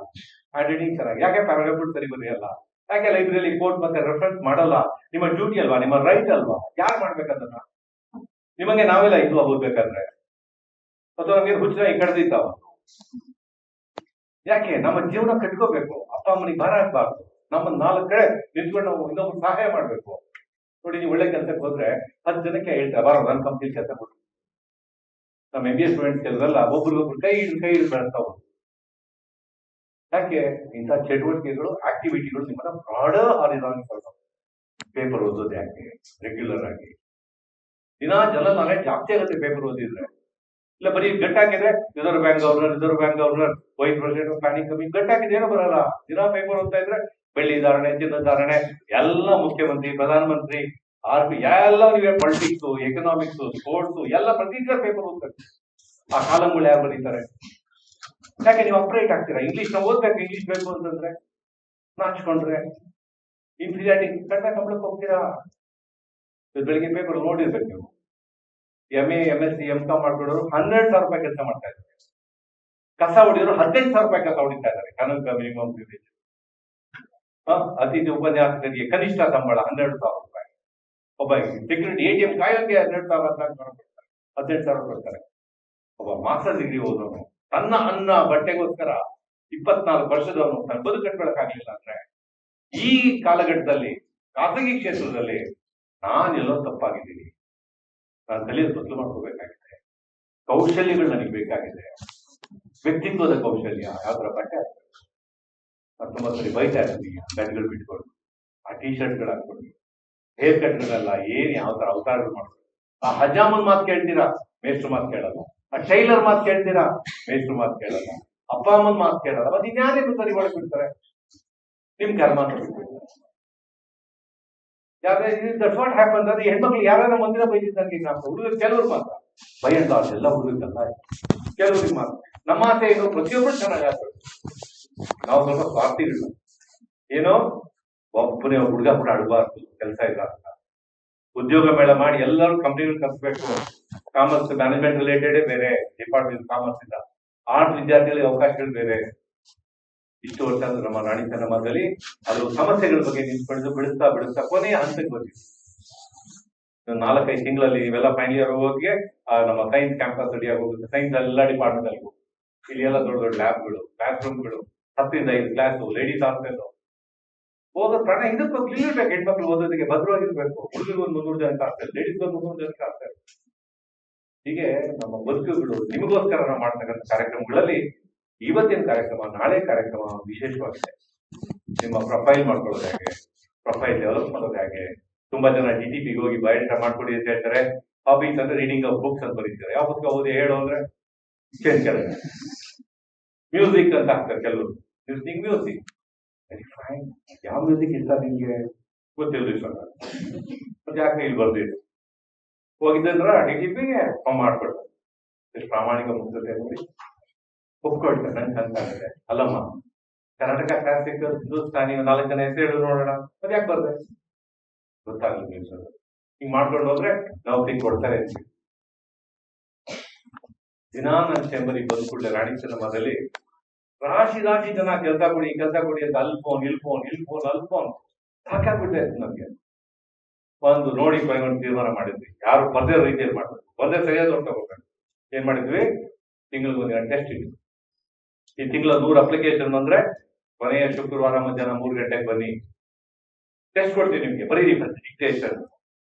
ಹ್ಯಾಂಡ್ ರೈಟಿಂಗ್ ಚೆನ್ನಾಗಿ, ಯಾಕೆ ಪ್ಯಾರಾಗ್ರಾಫ್ ಸರಿ ಬರೆಯಲ್ಲ, ಯಾಕೆ ಲೈಬ್ರರಿ ಕೋರ್ಟ್ ಮತ್ತೆ ರೆಫರೆನ್ಸ್ ಮಾಡಲ್ಲ? ನಿಮ್ಮ ಡ್ಯೂಟಿ ಅಲ್ವಾ, ನಿಮ್ಮ ರೈಟ್ ಅಲ್ವಾ? ಯಾರು ಮಾಡ್ಬೇಕದನ್ನ? ನಿಮಗೆ ನಾವೆಲ್ಲ ಇದು ಹೋಗ್ಬೇಕಾದ್ರೆ ಅಥವಾ ನಮಗೆ ಹುಚ್ಚರಾಗಿ ಕಡ್ದಿದ್ದಾವ? ಯಾಕೆ ನಮ್ಮ ಜೀವನ ಕಟ್ಕೋಬೇಕು, ಅಪ್ಪ ಅಮ್ಮನಿಗೆ ಭಾರ ಆಗ್ಬಾರ್ದು. ನಮ್ಮ 4 ಕಡೆ ನಿಂತ್ಕೊಂಡು ನಾವು ಇನ್ನೊಬ್ರು ಸಹಾಯ ಮಾಡ್ಬೇಕು. ನೋಡಿ, ನೀವು ಒಳ್ಳೆ ಕೆಲಸಕ್ಕೆ ಹೋದ್ರೆ 10 ಜನಕ್ಕೆ ಹೇಳ್ತಾರೆ, ಬಾರ ನನ್ನ ಕಂಪ್ನಿ ಕೆಲಸ ಕೊಟ್ಟು. ನಮ್ಮ MBA ಸ್ಟೂಡೆಂಟ್ಸ್ ಕೆಲವರೆಲ್ಲ ಒಬ್ರಿಗೊಬ್ರು ಕೈ ಹಿಡಿದು ಬೆಳೆಸ್ತಾವ. ಯಾಕೆ? ಇಂಥ ಚಟುವಟಿಕೆಗಳು, ಆಕ್ಟಿವಿಟಿಗಳು ನಿಮ್ಮನ್ನ ಬ್ರಾಡರ್ ಹಾರಿಜಾಂಟಲ್ ಪೇಪರ್ ಓದೋದು ಯಾಕೆ? ರೆಗ್ಯುಲರ್ ಆಗಿ ದಿನ ಜನರಲ್ ನಾಲೆಡ್ಜ್ ಜಾಸ್ತಿ ಆಗುತ್ತೆ ಪೇಪರ್ ಓದಿದ್ರೆ. ಇಲ್ಲ ಬರೀ ಗಟ್ಟಾಕಿದ್ರೆ reserve bank governor, vice president, planning committee, ಗಟ್ಟಾಕಿದ್ರೆ ಏನೋ ಬರಲ್ಲ. ದಿನ ಪೇಪರ್ ಓದ್ತಾ ಇದ್ರೆ ಬೆಳ್ಳಿ ಧಾರಣೆ, ಚಿನ್ನ ಧಾರಣೆ, ಎಲ್ಲ ಮುಖ್ಯಮಂತ್ರಿ, ಪ್ರಧಾನಮಂತ್ರಿ, RBI ಎಲ್ಲ ನೀವೇ ಪಾಲಿಟಿಕ್ಸ್, ಎಕನಾಮಿಕ್ಸ್, ಸ್ಪೋರ್ಟ್ಸ್ ಎಲ್ಲ ಪ್ರತಿ ಪೇಪರ್ ಓದ್ತಾರೆ. ಆ ಕಾಲಂಗಳು ಯಾರು ಬರೀತಾರೆ? ಯಾಕೆ ನೀವು ಅಪ್ರೇಟ್ ಆಗ್ತೀರಾ? ಇಂಗ್ಲಿಷ್ ನಾವು ಓದ್ಬೇಕು, ಇಂಗ್ಲಿಷ್ ಬೇಕು ಅಂತಂದ್ರೆ ನಾಚ್ಕೊಂಡ್ರೆ ಇನ್ಫೀರಿಯಾರಿಟಿ ಕಡಿಮೆ ಕಂಪ್ಲಕ್ಕೆ ಹೋಗ್ತೀರಾ. ಬೆಳಿಗ್ಗೆ ಪೇಪರ್ ನೋಡಿರ್ಬೇಕು ನೀವು. MA, MSc, MCom ಮಾಡ್ಕೊಂಡವರು 12,000 ರೂಪಾಯಿ ಕೆಲಸ ಮಾಡ್ತಾ ಇದ್ದಾರೆ. ಕಸ ಹೊಡಿಯೋರು 18,000 ರೂಪಾಯಿ ಕಸ ಹೊಡಿತಾ ಇದ್ದಾರೆ. ಕನಕ ಮಿನಿಮಮ್ ವೇಜ್. ಅತಿಥಿ ಉಪನ್ಯಾಸಕರಿಗೆ ಕನಿಷ್ಠ ಸಂಬಳ 12,000 ರೂಪಾಯಿ. ಒಬ್ಬ ಸೆಕ್ಯೂರಿಟಿ ATM ಕಾಯೋಕೆ 18,000 ಕೊಡ್ತಾರೆ. ಒಬ್ಬ ಮಾಸ್ಟರ್ ಡಿಗ್ರಿ ಓದೋನು ತನ್ನ ಅನ್ನ ಬಟ್ಟೆಗೋಸ್ಕರ 24 ವರ್ಷದವನು ತನ್ನ ಬದುಕು ಕಟ್ಕೊಳಕ್ಕಾಗ್ಲಿಲ್ಲ ಅಂದ್ರೆ, ಈ ಕಾಲಘಟ್ಟದಲ್ಲಿ ಖಾಸಗಿ ಕ್ಷೇತ್ರದಲ್ಲಿ ನಾನೆಲ್ಲೋ ತಪ್ಪಾಗಿದ್ದೀನಿ, ನಾನು ತಲೆಯಲ್ಲಿ ಬದಲು ಮಾಡ್ಕೋಬೇಕಾಗಿದೆ. ಕೌಶಲ್ಯಗಳು ನನಗೆ ಬೇಕಾಗಿದೆ. ವ್ಯಕ್ತಿತ್ವದ ಕೌಶಲ್ಯ, ಯಾವ ತರ ಬಟ್ಟೆ ಹಾಕ್ಬೇಕು, 19 ಸರಿ ಬೈತಾ ಇರ್ತೀನಿ, ಬೆನ್ಗಳು ಬಿಟ್ಕೊಂಡು ಆ T-ಶರ್ಟ್ಗಳು ಹಾಕೊಂಡು, ಹೇರ್ ಕಟ್ಗಳೆಲ್ಲ ಏನ್ ಯಾವ ತರ ಅವತಾರಗಳು ಮಾಡ್ಬೇಕು. ಆ ಹಜಾಮನ್ ಮಾತು ಕೇಳ್ತೀರಾ, ಮೇಷ್ಟ್ರ ಮಾತು ಕೇಳಲ್ಲ. ಆ ಟೈಲರ್ ಮಾತು ಕೇಳ್ತೀರಾ, ಮೇಷ್ಟ್ರ ಮಾತು ಕೇಳಲ್ಲ. ಅಪ್ಪ ಅಮ್ಮನ ಮಾತು ಕೇಳಲ್ಲ. ಮತ್ತೆ ಇನ್ಯಾರೇನು ಸರಿ ಮಾಡ್ಬಿಡ್ತಾರೆ? ನಿಮ್ ಕರ್ಮ ಅಂತ ಬಿಟ್ಬಿಡ್ತಾರೆ. That's what happens. ಅದು ಹೆಣ್ಮಕ್ಳು ಯಾರು ಮಂದಿರ ಬೈದಿದ್ದಂಗೆ ಹುಡುಗರು ಕೆಲವ್ರು ಮಾತ್ರ ಬೈಯಂತ, ಎಲ್ಲ ಹುಡುಗರಿಗಲ್ಲ, ಕೆಲವ್ರಿಗೆ ಮಾತ್ರ. ನಮ್ಮ ಆಸೆ ಏನು, ಪ್ರತಿಯೊಬ್ಬರು ಚೆನ್ನಾಗಿ ಆಗ್ಬೇಕು. ನಾವು ಸ್ವಲ್ಪ ಸ್ವಾರ್ಥಿಗಳು. ಏನೋ ಒಬ್ಬನೇ ಹುಡುಗ ಕೂಡ ಅಡಬಾರ್ದು, ಕೆಲಸ ಇಲ್ಲ ಅಂತ. ಉದ್ಯೋಗ ಮೇಳ ಮಾಡಿ ಎಲ್ಲರೂ ಕಂಪ್ನಿಗಳು ಕಲಿಸ್ಬೇಕು. ಕಾಮರ್ಸ್, ಮ್ಯಾನೇಜ್ಮೆಂಟ್ ರಿಲೇಟೆಡ್ ಬೇರೆ ಡಿಪಾರ್ಟ್ಮೆಂಟ್ ಕಾಮರ್ಸ್ ಇಂದ, ಆರ್ಟ್ಸ್ ವಿದ್ಯಾರ್ಥಿಗಳಿಗೆ ಅವಕಾಶಗಳು ಬೇರೆ. ಇಷ್ಟು ವರ್ಷ ಅಂದ್ರೆ ನಮ್ಮ ರಾಣಿ ಚೆನ್ನಮ್ಮದಲ್ಲಿ ಅದು ಸಮಸ್ಯೆಗಳ ಬಗ್ಗೆ ನಿಂತ್ಕೊಂಡು ಬಿಡಿಸ್ತಾ ಕೊನೆಯ ಹಂತಕ್ಕೆ ಬಂದಿದೆ. 4-5 ತಿಂಗಳಲ್ಲಿ ಇವೆಲ್ಲ ಫೈನಲ್ ಇಯರ್ ಹೋಗಿಗೆ ನಮ್ಮ ಸೈನ್ಸ್ ಕ್ಯಾಂಪಸ್ ರೆಡಿಯಾಗಿ ಹೋಗುತ್ತೆ. ಸೈನ್ಸ್ ಎಲ್ಲ ಡಿಪಾರ್ಟ್ಮೆಂಟ್ ಅಲ್ಲಿ ಇಲ್ಲಿ ಎಲ್ಲ ದೊಡ್ಡ ದೊಡ್ಡ ಲ್ಯಾಬ್ಗಳು, ಕ್ಲಾಸ್ ರೂಮ್ಗಳು, 10ರಿಂದ 5 ಕ್ಲಾಸು, ಲೇಡೀಸ್ ಹಾಸ್ಟೆಲ್ ಹೋಗೋ ಪ್ರಾಣ. ಇದಕ್ಕೆ ಇರ್ಬೇಕು. ಹೆಣ್ಮಕ್ಳು ಓದೋದಕ್ಕೆ ಭದ್ರವಾಗಿರ್ಬೇಕು. ಹುಡುಗರಿಗೆ ಒಂದು 300 ಜನಕ್ಕೆ ಹಾಸ್ಟೆಲ್, ಲೇಡೀಸ್ ಒಂದು 300 ಜನಕ್ಕೆ ಹಾಸ್ಟೆಲ್. ಹೀಗೆ ನಮ್ಮ ಬದುಕುಗಳು ನಿಮಗೋಸ್ಕರ ನಾವು ಮಾಡ್ತಕ್ಕಂಥ ಕಾರ್ಯಕ್ರಮಗಳಲ್ಲಿ ಇವತ್ತಿನ ಕಾರ್ಯಕ್ರಮ, ನಾಳೆ ಕಾರ್ಯಕ್ರಮ ವಿಶೇಷವಾಗಿದೆ. ನಿಮ್ಮ ಪ್ರೊಫೈಲ್ ಮಾಡ್ಕೊಳ್ಳೋದು ಹೇಗೆ, ಪ್ರೊಫೈಲ್ ಡೆವಲಪ್ ಮಾಡೋದು ಹೇಗೆ. ತುಂಬಾ ಜನ DTPಗೆ ಹೋಗಿ ಬಯೋಡೇಟಾ ಮಾಡ್ಕೊಡಿ ಅಂತ ಹೇಳ್ತಾರೆ. ಹಾಬೀಸ್ ಅಂದ್ರೆ ರೀಡಿಂಗ್ ಆಫ್ ಬುಕ್ಸ್ ಅಂತ ಬರೀತಾರೆ. ಯಾವ ಪುಸ್ತಕ ಓದಿ ಹೇಳು ಅಂದ್ರೆ ಮ್ಯೂಸಿಕ್ ಅಂತ ಹಾಕ್ತಾರೆ ಕೆಲವರು. Music fine. ಯಾವ ಮ್ಯೂಸಿಕ್ ಇಷ್ಟ ನಿಮ್ಗೆ ಗೊತ್ತಿಲ್ಲ ಸರ್, ಮತ್ತೆ ಯಾಕೆ ಇಲ್ಲಿ ಬರ್ದಿದ್ದು ಹೋಗಿದ್ದಂದ್ರ DTPಗೆ ಮಾಡ್ಕೊಡ್ತಾರೆ. ಎಷ್ಟು ಪ್ರಾಮಾಣಿಕ ಮುಕ್ತತೆ ನೋಡಿ ಒಪ್ಕೊಳ್ತಾರೆ. ನಂಗೆ ಅಂತಾಗುತ್ತೆ, ಅಲ್ಲಮ್ಮ ಕರ್ನಾಟಕ ಕ್ಲಾಸಿಕಲ್, ಹಿಂದೂಸ್ತಾನಿ 4 ಜನ ಹೆಸರು ಹೇಳಿ ನೋಡೋಣ, ಅದು ಯಾಕೆ ಬರ್ದೆ ಗೊತ್ತಾಗ್ಲಿ ನೀವು ಸರ್. ಹಿಂಗ್ ಮಾಡ್ಕೊಂಡು ಹೋದ್ರೆ ನೌಕರಿ ಕೊಡ್ತಾರೆ ಅಂತ. ದಿನ ನನ್ನ ಚೇಂಬರಿಗೆ ಬಂದ್ಕೂಡ್ಲೆ ರಾಣಿ ಚೆನ್ನಮ್ಮದಲ್ಲಿ ರಾಶಿ ಜನ ಕೆಲಸ ಕೊಡಿ ಅಂತ ಅಲ್ಲಿ ಫೋನ್ ಸಾಕಾಗ್ಬಿಟ್ಟೆ ನಮ್ಗೆ. ಒಂದು ನೋಡಿ ಒಂದು ತೀರ್ಮಾನ ಮಾಡಿದ್ವಿ, ಯಾರು ಬರ್ದೇ ರೀತಿಯಲ್ಲಿ ಮಾಡ್ಬೇಕು, ಒಂದೇ ಸರಿಯಾದ ತಗೋಬೇಕು. ಏನ್ ಮಾಡಿದ್ವಿ, ತಿಂಗಳಿಗೆ 1 ಗಂಟೆ ಟೆಸ್ಟ್ ಇತ್ತು. ಈ ತಿಂಗಳ 100 ಅಪ್ಲಿಕೇಶನ್ ಬಂದ್ರೆ ಕೊನೆಯ ಶುಕ್ರವಾರ ಮಧ್ಯಾಹ್ನ 3 ಗಂಟೆಗೆ ಬನ್ನಿ, ಟೆಸ್ಟ್ ಕೊಡ್ತೀವಿ ನಿಮ್ಗೆ, ಬರೀರಿ ಡಿಕ್ಟೇಷನ್,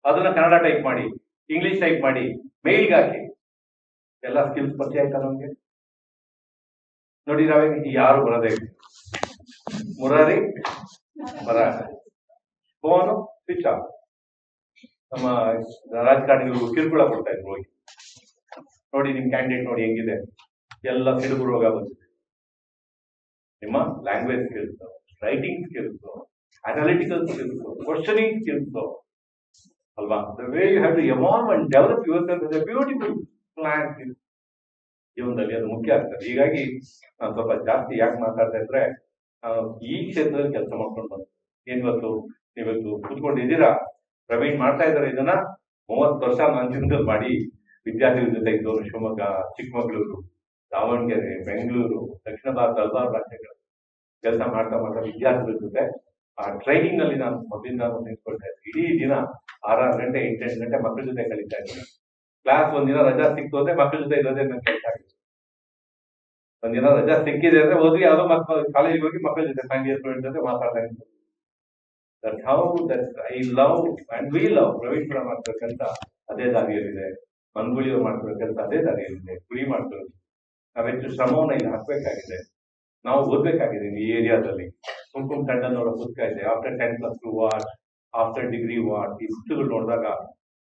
ಅದನ್ನ ಕನ್ನಡ ಟೈಪ್ ಮಾಡಿ, ಇಂಗ್ಲಿಷ್ ಟೈಪ್ ಮಾಡಿ, ಮೇಲ್ಗೆ ಹಾಕಿ. ಎಲ್ಲ ಸ್ಕಿಲ್ಸ್ ಪರಿಚಯ ಆಯ್ತಾ ನಮ್ಗೆ? ನೋಡಿ ನಾವೇ ಯಾರು ಬರೋದೇ ಮುರಾರಿ ಫೋನು ಸ್ವಿಚ್ ಆಫ್. ನಮ್ಮ ರಾಜಕಾರಣಿಗಳು ಕಿರುಕುಳ ಕೊಡ್ತಾ ಇದ್ರು ಹೋಗಿ, ನೋಡಿ ನಿಮ್ ಕ್ಯಾಂಡಿಡೇಟ್ ನೋಡಿ ಹೆಂಗಿದೆ, ಎಲ್ಲ ಸಿಡುಬು ರೋಗ ಬಂದಿದೆ. ನಿಮ್ಮ language skills, writing skills, analytical skills, questioning skills ಅಲ್ವಾ? The way you have to evolve and develop yourself is a beautiful plan. ಜೀವನದಲ್ಲಿ ಅದು ಮುಖ್ಯ ಆಗ್ತದೆ. ಹೀಗಾಗಿ ನಾನು ಸ್ವಲ್ಪ ಜಾಸ್ತಿ ಯಾಕೆ ಮಾತಾಡ್ತಾ ಇದ್ರೆ, ಈ ಕ್ಷೇತ್ರದಲ್ಲಿ ಕೆಲಸ ಮಾಡ್ಕೊಂಡು ಬಂದು ನೀವಿವತ್ತು ಕೂತ್ಕೊಂಡಿದ್ದೀರಾ, ಪ್ರವೀಣ್ ಮಾಡ್ತಾ ಇದ್ದಾರೆ ಇದನ್ನ. 30 ವರ್ಷ ನಾನು ಚಿತ್ರದಲ್ಲಿ ಮಾಡಿ ವಿದ್ಯಾರ್ಥಿಗಳ ಜೊತೆ ಇದ್ದವನು. ಶಿವಮೊಗ್ಗ, ಚಿಕ್ಕಮಗಳೂರು, ದಾವಣಗೆರೆ, ಬೆಂಗಳೂರು, ದಕ್ಷಿಣ ಭಾರತ ಹಲವಾರು ರಾಜ್ಯಗಳು ಕೆಲಸ ಮಾಡ್ತಾ ಮಾಡ್ತಾ ವಿದ್ಯಾರ್ಥಿಗಳ ಜೊತೆ ಆ ಟ್ರೈನಿಂಗ್ ನಲ್ಲಿ ನಾನು ಮೊದಲಿಂದ ನಿಂತ್ಕೊಳ್ತಾ ಇದ್ದೆ. ಇಡೀ ದಿನ 6 ಗಂಟೆ 8 ಗಂಟೆ ಮಕ್ಕಳ ಜೊತೆ ಕಲಿತಾ ಇದ್ದೀನಿ. ಕ್ಲಾಸ್ ಒಂದಿನ ರಜಾ ಸಿಕ್ತು ಅಂದ್ರೆ ಮಕ್ಕಳ ಜೊತೆ ಇರೋದೇ ನನ್ನ ಕೆಲಸ ಆಗಿದೆ. ಒಂದಿನ ರಜಾ ಸಿಕ್ಕಿದೆ ಅಂದ್ರೆ ಹೋದ್ವಿ ಯಾವುದೋ ಮಕ್ಕಳು ಕಾಲೇಜಿಗೆ ಹೋಗಿ ಮಕ್ಕಳ ಜೊತೆ ಫೈನಲ್ ಇಯರ್ ಸ್ಟೂಡೆಂಟ್ ಜೊತೆ ಮಾತಾಡ್ತಾ ಇದ್ದೀನಿ. That's how that I love and we love Praveen ಪುರ ಮಾಡ್ತಿರೋ ಕೆಲಸ ಅದೇ ದಾರಿಯಲ್ಲಿದೆ. ಮನ್ಗುಳಿಯವ್ರು ಮಾಡ್ತಿರೋ ಕೆಲಸ ಅದೇ ದಾರಿಯಲ್ಲಿದೆ. ಕುರಿ ಮಾಡ್ತಿರೋದು ನಾವೆಷ್ಟು ಶ್ರಮವನ್ನ ಇಲ್ಲಿ ಹಾಕ್ಬೇಕಾಗಿದೆ. ನಾವು ಓದ್ಬೇಕಾಗಿದೆ ಈ ಏರಿಯಾದಲ್ಲಿ. ಕುಂಕುಮ್ ಟಂಡನ್ ಅವರ ಪುಸ್ತಕ ಇದೆ, after 10+2 what, after degree what. ಈ ಪುಸ್ತಕಗಳು ನೋಡಿದಾಗ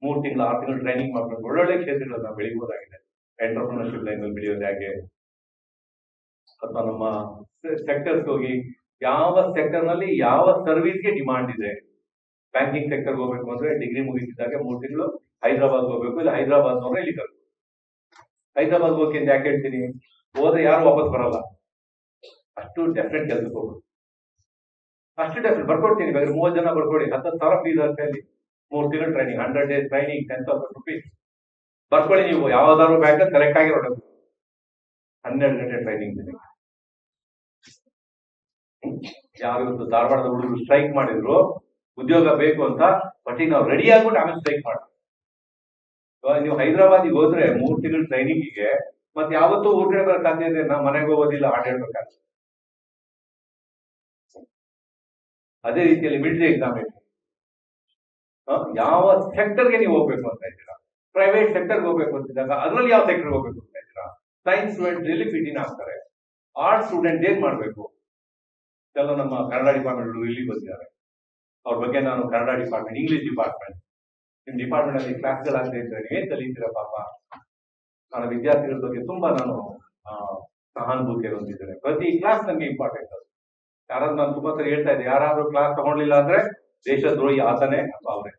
3 ತಿಂಗಳು 6 ತಿಂಗಳು ಟ್ರೈನಿಂಗ್ ಮಾಡ್ಕೊಂಡು ಒಳ್ಳೊಳ್ಳೆ ಕ್ಷೇತ್ರಗಳನ್ನ ಬೆಳಿಬೋದಾಗಿದೆ. ಎಂಟರ್ಪ್ರಿನರ್ಶಿಪ್ ಲೈನಲ್ಲಿ ಬೆಳೆಯೋದು ಹೇಗೆ, ಅಥವಾ ನಮ್ಮ ಸೆಕ್ಟರ್ಸ್ ಹೋಗಿ ಯಾವ ಸೆಕ್ಟರ್ ನಲ್ಲಿ ಯಾವ ಸರ್ವಿಸ್ಗೆ ಡಿಮಾಂಡ್ ಇದೆ. ಬ್ಯಾಂಕಿಂಗ್ ಸೆಕ್ಟರ್ ಹೋಗ್ಬೇಕು ಅಂದ್ರೆ ಡಿಗ್ರಿ ಮುಗಿಸಿದಾಗ 3 ತಿಂಗಳು ಹೈದರಾಬಾದ್ ಹೋಗ್ಬೇಕು, ಇಲ್ಲ ಹೈದರಾಬಾದ್ ನೋಡ್ರೆ ಇಲ್ಲಿ ಕರ್ಬೇಕು. ಹೈದರಾಬಾದ್ ಹೋಗಿ ಅಂತ ಯಾಕೆ ಹೇಳ್ತೀನಿ, ಹೋದ್ರೆ ಯಾರು ವಾಪಸ್ ಬರಲ್ಲ. ಅಷ್ಟು ಡೆಫಿನೆಟ್ ಕೆಲ್ಸಕ್ಕೆ ಹೋಗ್ಬೇಕು. ಅಷ್ಟು ಡೆಫಿನೆಟ್ ಬರ್ಕೊಡ್ತೀನಿ. ಬೇಕಾದ್ರೆ 30 ಜನ ಬರ್ಕೊಡಿ, 10,000 ಫೀಸ್ ಅಂತ ಹೇಳಿ 3 ತಿಂಗಳು ಟ್ರೈನಿಂಗ್, 100 days ಟ್ರೈನಿಂಗ್, 10,000 rupees ಬರ್ಕೊಳ್ಳಿ. ನೀವು ಯಾವ್ದಾದ್ರು ಬ್ಯಾಂಕ್ ಕರೆಕ್ಟ್ ಆಗಿ ಹೊರಡಬೇಕು. 12 ಗಂಟೆ ಟ್ರೈನಿಂಗ್ ಇದೆ. ಯಾರು ಇವತ್ತು ಧಾರವಾಡದ ಹುಡುಗರು ಸ್ಟ್ರೈಕ್ ಮಾಡಿದ್ರು ಉದ್ಯೋಗ ಬೇಕು ಅಂತ, ಬಟ್ ಈಗ ನಾವು ರೆಡಿ ಆಗ್ಬಿಟ್ಟು ಆಮೇಲೆ ಸ್ಟ್ರೈಕ್ ಮಾಡಿ. ನೀವು ಹೈದರಾಬಾದಿಗೆ ಹೋದ್ರೆ 3 ತಿಂಗಳು ಟ್ರೈನಿಂಗಿಗೆ ಮತ್ತೆ ಯಾವತ್ತೂ ಊರ್ ಕಡೆ ಬರೋ ಸಾಧ್ಯ ಇದೆ. ನಾವು ಮನೆಗೆ ಹೋಗೋದಿಲ್ಲ, ಹಾಡು ಹೇಳ್ಬೇಕಾದ್ರೆ. ಅದೇ ರೀತಿಯಲ್ಲಿ ಮಿಲಿಟರಿ ಎಕ್ಸಾಮ್ ಇದೆ. ಯಾವ ಸೆಕ್ಟರ್ಗೆ ನೀವು ಹೋಗ್ಬೇಕು ಅಂತ ಇದ್ದೀರಾ, ಪ್ರೈವೇಟ್ ಸೆಕ್ಟರ್ಗೆ ಹೋಗ್ಬೇಕು ಅಂತಿದ್ದಾಗ ಅದರಲ್ಲಿ ಯಾವ ಸೆಕ್ಟರ್ಗೆ ಹೋಗ್ಬೇಕು ಅಂತ ಇದ್ದೀರಾ. ಸೈನ್ಸ್ ಸ್ಟೂಡೆಂಟ್ ರಿಲಿ ಫಿಟಿನ್ ಆಗ್ತಾರೆ. ಆರ್ಟ್ಸ್ ಸ್ಟೂಡೆಂಟ್ ಏನ್ ಮಾಡ್ಬೇಕು, ಎಲ್ಲ ನಮ್ಮ ಕನ್ನಡ ಡಿಪಾರ್ಟ್ಮೆಂಟ್ ಇಲ್ಲಿ ಬಂದಿದ್ದಾರೆ. ಅವ್ರ ಬಗ್ಗೆ ನಾನು ಕನ್ನಡ ಡಿಪಾರ್ಟ್ಮೆಂಟ್, ಇಂಗ್ಲಿಷ್ ಡಿಪಾರ್ಟ್ಮೆಂಟ್, ನಿಮ್ ಡಿಪಾರ್ಟ್ಮೆಂಟ್ ಅಲ್ಲಿ ಕ್ಲಾಸ್ಗಳಾಗದೆ ಇದ್ರೆ ನೀವೇನ್ ಕಲಿತೀರಾ ಪಾಪ. ನನ್ನ ವಿದ್ಯಾರ್ಥಿಗಳ ಬಗ್ಗೆ ತುಂಬಾ ನಾನು ಸಹಾನುಭೂತಿ ಹೊಂದಿದ್ದೇನೆ. ಪ್ರತಿ ಕ್ಲಾಸ್ ನನಗೆ ಇಂಪಾರ್ಟೆಂಟ್. ಅದು ಯಾರಾದ್ರೂ ನಾನು ತುಂಬಾ ಸರಿ ಹೇಳ್ತಾ ಇದ್ದೆ, ಯಾರಾದ್ರೂ ಕ್ಲಾಸ್ ತಗೊಂಡಿಲ್ಲ ಅಂದ್ರೆ ದೇಶದ್ರೋಹಿ ಆತನೇ ಅಥವಾ ಅವರೇ.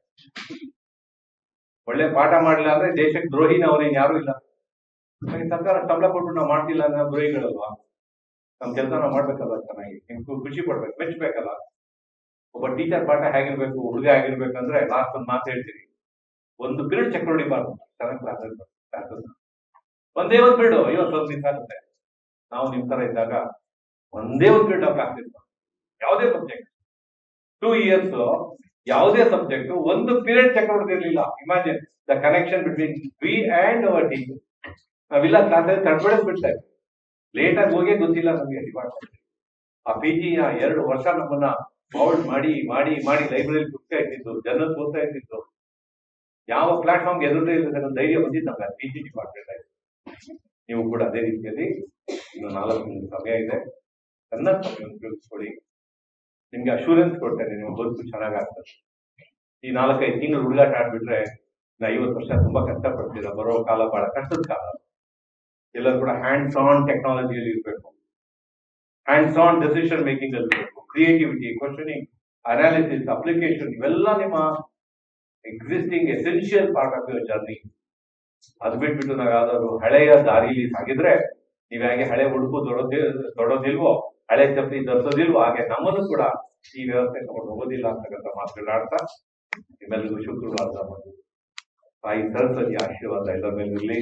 ಒಳ್ಳೆ ಪಾಠ ಮಾಡಲಿಲ್ಲ ಅಂದ್ರೆ ದೇಶಕ್ಕೆ ದ್ರೋಹಿನ ಅವನೇನು ಯಾರು ಇಲ್ಲ. ಸರ್ಕಾರ ಸಂಬಳ ಕೊಟ್ಟು ನಾವು ಮಾಡ್ತಿಲ್ಲ ಅಂದ್ರೆ ದ್ರೋಹಿಗಳಲ್ವಾ. ನಮ್ ಕೆಲಸ ನಾವು ಮಾಡ್ಬೇಕಲ್ಲ ಚೆನ್ನಾಗಿ, ನಿಮ್ಗೂ ಖುಷಿ ಪಡ್ಬೇಕು, ಮೆಚ್ಚಬೇಕಲ್ಲ. ಒಬ್ಬ ಟೀಚರ್ ಪಾಠ ಹೇಗಿರ್ಬೇಕು, ಹುಡುಗ ಹೇಗಿರ್ಬೇಕಂದ್ರೆ ಲಾಸ್ಟ್ ಒಂದು ಮಾತು ಹೇಳ್ತೀನಿ, ಒಂದು ಪೀರಿಯಡ್ ಚೆಕ್ ಹೊಡಿಬಾರ್ದು. ಚೆನ್ನಾಗಿ ಕ್ಲಾಸ್ ಒಂದೇ ಒಂದು ಪೀರಿಯಡ್ 50 ನಿಮಿಷ ಆಗುತ್ತೆ. ನಾವು ನಿಮ್ ತರ ಇದ್ದಾಗ ಒಂದೇ ಒಂದು ಪೀರಿಯಡ್ ನಾವು ಕ್ಲಾಸ್ ಇರ್ತೀವಿ. ಯಾವುದೇ ಸಬ್ಜೆಕ್ಟ್ 2 years ಯಾವುದೇ ಸಬ್ಜೆಕ್ಟ್ ಒಂದು ಪೀರಿಯಡ್ ಚೆಕ್ ಹೊಡೆದಿರ್ಲಿಲ್ಲ. Imagine the connection between we and our teacher. ನಾವಿಲ್ಲ ಕ್ಲಾಸಲ್ಲಿ ತಡ್ಬಡಿಸ್ಬಿಡ್ತೇವೆ. ಲೇಟ್ ಆಗಿ ಹೋಗೇ ಗೊತ್ತಿಲ್ಲ ನಮಗೆ ಡಿಪಾರ್ಟ್ಮೆಂಟ್. ಆ PG 2 ವರ್ಷ ನಮ್ಮನ್ನ ಮೌಲ್ಡ್ ಮಾಡಿ ಮಾಡಿ ಮಾಡಿ ಲೈಬ್ರರಿ ಪುಸ್ತಕ ಇಟ್ಟಿದ್ದು, ಜನರಲ್ ಓದ್ತಾ ಇಟ್ಟಿದ್ದು, ಯಾವ ಪ್ಲಾಟ್ಫಾರ್ಮ್ ಎದುರೇ ಇಲ್ಲದ ಧೈರ್ಯ ಬಂದಿದ್ದು ನಮ್ಗೆ PG ಡಿಪಾರ್ಟ್ಮೆಂಟ್ ಆಯ್ತು. ನೀವು ಕೂಡ ಅದೇ ರೀತಿಯಲ್ಲಿ ಇನ್ನು 4 ತಿಂಗಳು ಸಮಯ ಇದೆ, ನನ್ನ ಸಮಯ ಉಪಯೋಗಿಸ್ಕೊಳ್ಳಿ. ನಿಮ್ಗೆ ಅಶೂರೆನ್ಸ್ ಕೊಡ್ತೇನೆ, ನಿಮ್ಮ ಬದುಕು ಚೆನ್ನಾಗಾಗ್ತದೆ. ಈ 4-5 ತಿಂಗಳು ಹುಡುಗಾಟ ಆಡ್ಬಿಟ್ರೆ 50 ವರ್ಷ ತುಂಬಾ ಕಷ್ಟಪಡ್ತೀರ. ಬರೋ ಕಾಲ ಬಹಳ ಕಷ್ಟದ ಕಾಲ. ಎಲ್ಲರೂ ಕೂಡ ಹ್ಯಾಂಡ್ಸ್ ಆನ್ ಟೆಕ್ನಾಲಜಿಯಲ್ಲಿ ಇರಬೇಕು, ಹ್ಯಾಂಡ್ಸ್ ಆನ್ ಡೆಸಿಷನ್ ಮೇಕಿಂಗ್ ಅಲ್ಲಿ ಇರಬೇಕು. ಕ್ರಿಯೇಟಿವಿಟಿ, ಕ್ವಶನಿಂಗ್, ಅನಾಲಿಸಿಸ್, ಅಪ್ಲಿಕೇಶನ್ ಇವೆಲ್ಲ ನಿಮ್ಮ existing essential part of your journey. ಅದು ಬಿಟ್ಬಿಟ್ಟು ನಾವು ಯಾವ್ದಾದ್ರು ಹಳೆಯ ದಾರಿಲಿ ಸಾಗಿದ್ರೆ, ನೀವ್ ಹೇಗೆ ಹಳೆ ಉಡುಪು ತೊಡೋದಿಲ್ವೋ, ಹಳೆ ಚಪ್ಪಲಿ ಧರಿಸೋದಿಲ್ವೋ, ಹಾಗೆ ನಮ್ಮನ್ನು ಕೂಡ ಈ ವ್ಯವಸ್ಥೆ ತಗೊಂಡು ಹೋಗೋದಿಲ್ಲ ಅಂತಕ್ಕಂಥ ಮಾತುಗಳಾಡ್ತಾ ನಿಮ್ಮೆಲ್ಲರಿಗೂ ಶುಕ್ರವಾರದ ಒಂದು ತಾಯಿ ಸರಸ್ವತಿ ಆಶೀರ್ವಾದ ಎಲ್ಲರ ಮೇಲೆ ಇರಲಿ.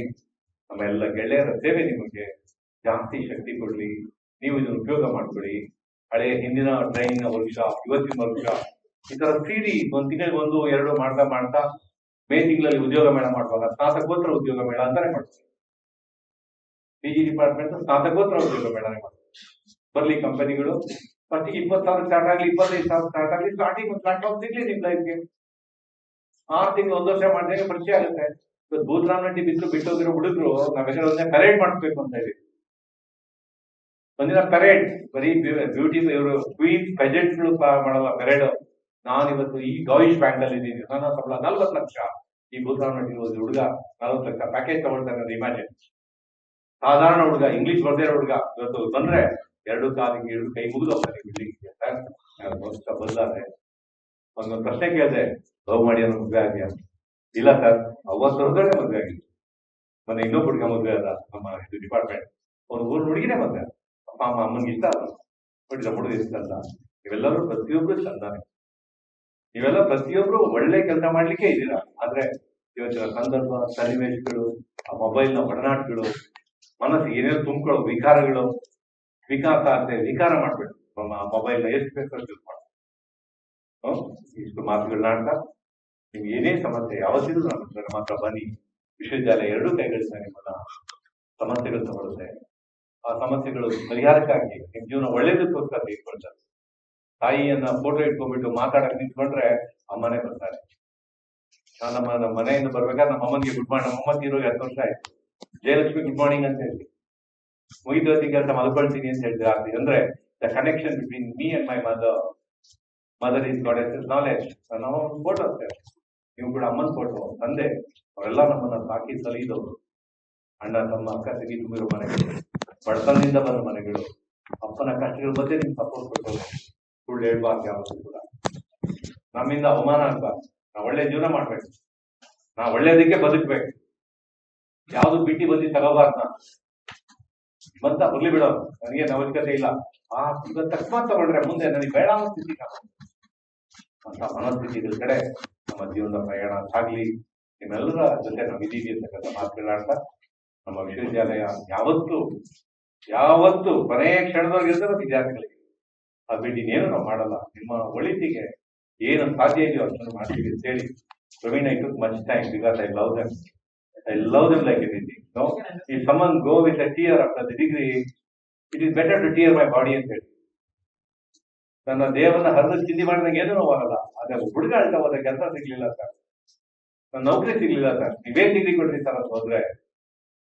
ನಮ್ಮ ಎಲ್ಲ ಗೆಳೆಯರ ಸೇವೆ ನಿಮಗೆ ಜಾಸ್ತಿ ಶಕ್ತಿ ಕೊಡ್ಲಿ. ನೀವು ಇದನ್ನು ಉಪಯೋಗ ಮಾಡ್ಕೊಳ್ಳಿ. ಹಳೆ ಹಿಂದಿನ ಟ್ರೈನಿಂಗ್ ವರ್ಕ್ಶಾಪ್, ಇವತ್ತಿನ ವರ್ಕ್ಶಾಪ್, ಈ ತರ ಸೀರಿ 1 ತಿಂಗಳಿಗೆ 1-2 ಮಾಡ್ತಾ ಮಾಡ್ತಾ ಮೇ ತಿಂಗಳಲ್ಲಿ ಉದ್ಯೋಗ ಮೇಳ ಮಾಡುವಾಗ ಸ್ನಾತಕೋತ್ತರ ಉದ್ಯೋಗ ಮೇಳ ಅಂತಾನೆ ಮಾಡ್ತೀವಿ. PG ಡಿಪಾರ್ಟ್ಮೆಂಟ್ ಸ್ನಾತಕೋತ್ತರ ಉದ್ಯೋಗ ಮೇಳನೇ ಮಾಡ್ತೀವಿ. ಬರ್ಲಿ ಕಂಪನಿಗಳು, ಫಸ್ಟ್ 20,000 ಸ್ಟಾರ್ಟ್ ಆಗ್ಲಿ, 25,000 ಸ್ಟಾರ್ಟ್ ಆಗ್ಲಿ, ಸ್ಟಾರ್ಟಿಂಗ್ ಒಂದು ಪ್ಲಾಟ್ಫಾರ್ಮ್ ಸಿಗ್ಲಿ ನಿಮ್ ಲೈಫ್ಗೆ. 6 ತಿಂಗಳು 1 ವರ್ಷ ಮಾಡಿದಾಗ ಪರಿಚಯ ಆಗುತ್ತೆ. ಭೂತರಾಮನಟ್ಟಿ ಬಿಟ್ಟೋಗಿರೋ ಹುಡುಗರು ನಾವೆಲ್ಲ ಒಂದಿನ ಪೆರೇಡ್ ಮಾಡಿಸ್ಬೇಕು ಅಂತ ಹೇಳಿ, ಒಂದಿನ ಪೆರೇಡ್, ಬರೀ ಬ್ಯೂಟಿ ಇವರು ಕ್ವೀನ್ಸ್ ಪೆಜೆಂಟ್ಗಳು ಮಾಡಲ್ಲ ಪೆರೇಡ್. ನಾನಿವತ್ತು ಈ ಗಾಯಿಶ್ ಬ್ಯಾಂಕ್ ಅಲ್ಲಿ ಇದ್ದೀನಿ, ನನ್ನ ಸಂಬಳ 40 ಲಕ್ಷ. ಈ ಭೂತರಾಮನಟ್ಟಿ ಹುಡುಗ 40 ಲಕ್ಷ ಪ್ಯಾಕೇಜ್ ತಗೊಳ್ತಾನೆ. ಇಮ್ಯಾಜಿನ್, ಸಾಧಾರಣ ಹುಡುಗ, ಇಂಗ್ಲಿಷ್ ಬರ್ದೇ ಇರೋ ಹುಡುಗ ಇವತ್ತು ಬಂದ್ರೆ 2 ಕಾಲಿಗೆ 2 ಕೈ ಮುಗಿದು ಹೋಗ್ತಾರೆ ಬಿಲ್ಡಿಂಗ್ಗೆ. ಬದಲಾದ್ರೆ ಒಂದೊಂದು ಪ್ರಶ್ನೆ ಕೇಳಿದೆ, ಲವ್ ಮಾಡಿ ಅನ್ನೋ ಮದುವೆ ಆಗ್ಯಾ? ಇಲ್ಲ ಸರ್, 50 ವರ್ಷದೊಳಗೆ ಮದುವೆ ಆಗಿತ್ತು. ಮೊನ್ನೆ ಇನ್ನೊಬ್ಬ ಹುಡುಗ ಮದುವೆ ಅದ ನಮ್ಮ ಇದು ಡಿಪಾರ್ಟ್ಮೆಂಟ್. ಒಂದು ಊರ್ ಹುಡುಗಿನೇ ಮದುವೆ, ಅಪ್ಪ ಅಮ್ಮ ಅಮ್ಮನಿಗೆ ಇಷ್ಟ ಅಲ್ಲ, ನೋಡಿದ ಹುಡುಗ ಇಷ್ಟ ಅಲ್ಲ. ಇವೆಲ್ಲರೂ ಪ್ರತಿಯೊಬ್ರು ಚಂದಾನೆ. ನೀವೆಲ್ಲ ಪ್ರತಿಯೊಬ್ರು ಒಳ್ಳೆ ಕೆಲಸ ಮಾಡ್ಲಿಕ್ಕೆ ಇದ್ದೀರಾ. ಆದ್ರೆ ಇವತ್ತಿನ ಸಂದರ್ಭ, ಸನ್ನಿವೇಶಗಳು, ಆ ಮೊಬೈಲ್ನ ಒಡನಾಟಗಳು, ಮನಸ್ಸಿಗೆ ಏನೇನು ತುಂಬಿಕೊಳ್ಳೋ ವಿಕಾರಗಳು, ವಿಕಾಸ ಅಂತ ವಿಕಾರ ಮಾಡ್ಬೇಕು. ಮೊಬೈಲ್ನ ಎಷ್ಟು ಬೇಕಾದ್ರೂ ಯೂಸ್ ಮಾಡ್ಬೇಕು. ಇಷ್ಟು ಮಾತುಗಳನ್ನ ಆಡ್ತಾ ನಿಮ್ಗೆ ಏನೇ ಸಮಸ್ಯೆ ಯಾವತ್ತಿದ್ರು ನಮ್ಮ ಹತ್ರ ಬನ್ನಿ. ವಿಶ್ವವಿದ್ಯಾಲಯ ಎರಡೂ ಕೈಗಳಿಂದ ನಿಮ್ಮನ್ನ ಸಮಸ್ಯೆಗಳು ತಗೊಳುತ್ತೆ. ಆ ಸಮಸ್ಯೆಗಳು ಪರಿಹಾರಕ್ಕಾಗಿ ನಿಮ್ ಜೀವನ ಒಳ್ಳೇದಕ್ಕೋಸ್ಕರ ತೆಗೆದುಕೊಳ್ತಾರೆ. ತಾಯಿಯನ್ನ ಫೋಟೋ ಇಟ್ಕೊಂಡ್ಬಿಟ್ಟು ಮಾತಾಡಕ್ ನಿಂತ್ಕೊಂಡ್ರೆ ಅಮ್ಮನೇ ಬರ್ತಾರೆ. ನಾನು ನಮ್ಮ ಮನೆಯಿಂದ ಬರ್ಬೇಕಾದ್ರೆ ನಮ್ಮ ಅಮ್ಮನಿಗೆ ಗುಡ್ ಮಾರ್ನಿಂಗ್, ನಮ್ಮ ಅಮ್ಮ ತೀರೋಗಿ 10 ವರ್ಷ ಆಯ್ತು. ಜಯಲಕ್ಷ್ಮಿ ಗುಡ್ ಮಾರ್ನಿಂಗ್ ಅಂತ ಹೇಳಿ ಮುಗಿದು ಕೆಲಸ ಮಲ್ಕೊಳ್ತೀನಿ ಅಂತ ಹೇಳಿದ್ರೆ ಆಗ್ತದೆ. ಅಂದ್ರೆ the connection between me and my mother is god is knowledge. ನಾವು ಫೋಟೋ ಅಷ್ಟೇ, ನೀವು ಕೂಡ ಅಮ್ಮನ ಫೋಟೋ, ತಂದೆ, ಅವರೆಲ್ಲ ನಮ್ಮನ್ನ ಸಾಕಿ ಸಲಹಿದವರು. ಅಣ್ಣ ತಮ್ಮ ಅಕ್ಕ ತಂಗಿ ತುಂಬಿರೋ ಮನೆಗಳು, ಬಡತನದಿಂದ ಬಂದ ಮನೆಗಳು, ಅಪ್ಪನ ಕಷ್ಟಗಳ ಬಗ್ಗೆ ನಿಮ್ಗೆ ಸಪೋರ್ಟ್ ಕೊಟ್ಟವರು. ಸುಳ್ಳು ಹೇಳ್ಬಾರ್ದು ಯಾವತ್ತೂ ಕೂಡ, ನಮ್ಮಿಂದ ಅವಮಾನ ಆಗ್ಬಾರ್ದು. ನಾವು ಒಳ್ಳೆ ಜೀವನ ಮಾಡ್ಬೇಕು, ನಾವು ಒಳ್ಳೇದಕ್ಕೆ ಬದುಕ್ಬೇಕು. ಯಾವ್ದು ಬಿಟ್ಟಿ ಬದ್ದಿ ತಗೋಬಾರ್ದು. ಬಂತ ಬರ್ಲಿ ಬಿಡೋದು, ನನಗೇನು ಅವಶ್ಯಕತೆ ಇಲ್ಲ. ಇವತ್ತು ತಕ್ಷಣ ತಗೊಂಡ್ರೆ ಮುಂದೆ ನನಗೆ ಬೇಡ ಅನ್ನೋ ಸ್ಥಿತಿ ಅಂತ ಮನಸ್ಥಿತಿಗಳ ಕಡೆ ನಮ್ಮ ಜೀವನದ ಪ್ರಯಾಣ ಸಾಗ್ಲಿ. ನಿಮ್ಮೆಲ್ಲರ ಜೊತೆ ನಾವು ಇದೀವಿ ಅಂತಕ್ಕಂಥ ಮಾತುಗಳಾಡ್ತಾ, ನಮ್ಮ ವಿಶ್ವವಿದ್ಯಾಲಯ ಯಾವತ್ತು ಕೊನೆಯ ಕ್ಷಣದೊಳಗೆ ಇರ್ತದೆ ವಿದ್ಯಾರ್ಥಿಗಳಿಗೆ. ಅದು ಬಿಟ್ಟು ಇನ್ನೇನು ನಾವು ಮಾಡಲ್ಲ. ನಿಮ್ಮ ಒಳಿತಿಗೆ ಏನು ಸಾಧ್ಯ ಇದೆಯೋ ಅಷ್ಟನ್ನು ಮಾಡ್ತೀವಿ ಅಂತ ಹೇಳಿ. Praveen, I took much time because I love them like anything. No, if someone go with a tear after the degree, it is better to tear my body ಅಂತ ಹೇಳಿ. ನನ್ನ ದೇಹವನ್ನ ಹರಿದು ಚಿಂದಿ ಮಾಡಿದಂಗೆ ಏನೂ ನೋವಾಗಲ್ಲ. ಅದೇ ಹುಡುಗ ಅಳ್ತಾ ಹೋದ ಕೆಲಸ ಸಿಗ್ಲಿಲ್ಲ ಸರ್, ನನ್ನ ನೌಕರಿ ಸಿಗ್ಲಿಲ್ಲ ಸರ್, ನೀವೇ ಡಿಗ್ರಿ ಕೊಡ್ರಿ ಸರ್ ಅಂತ ಹೋದ್ರೆ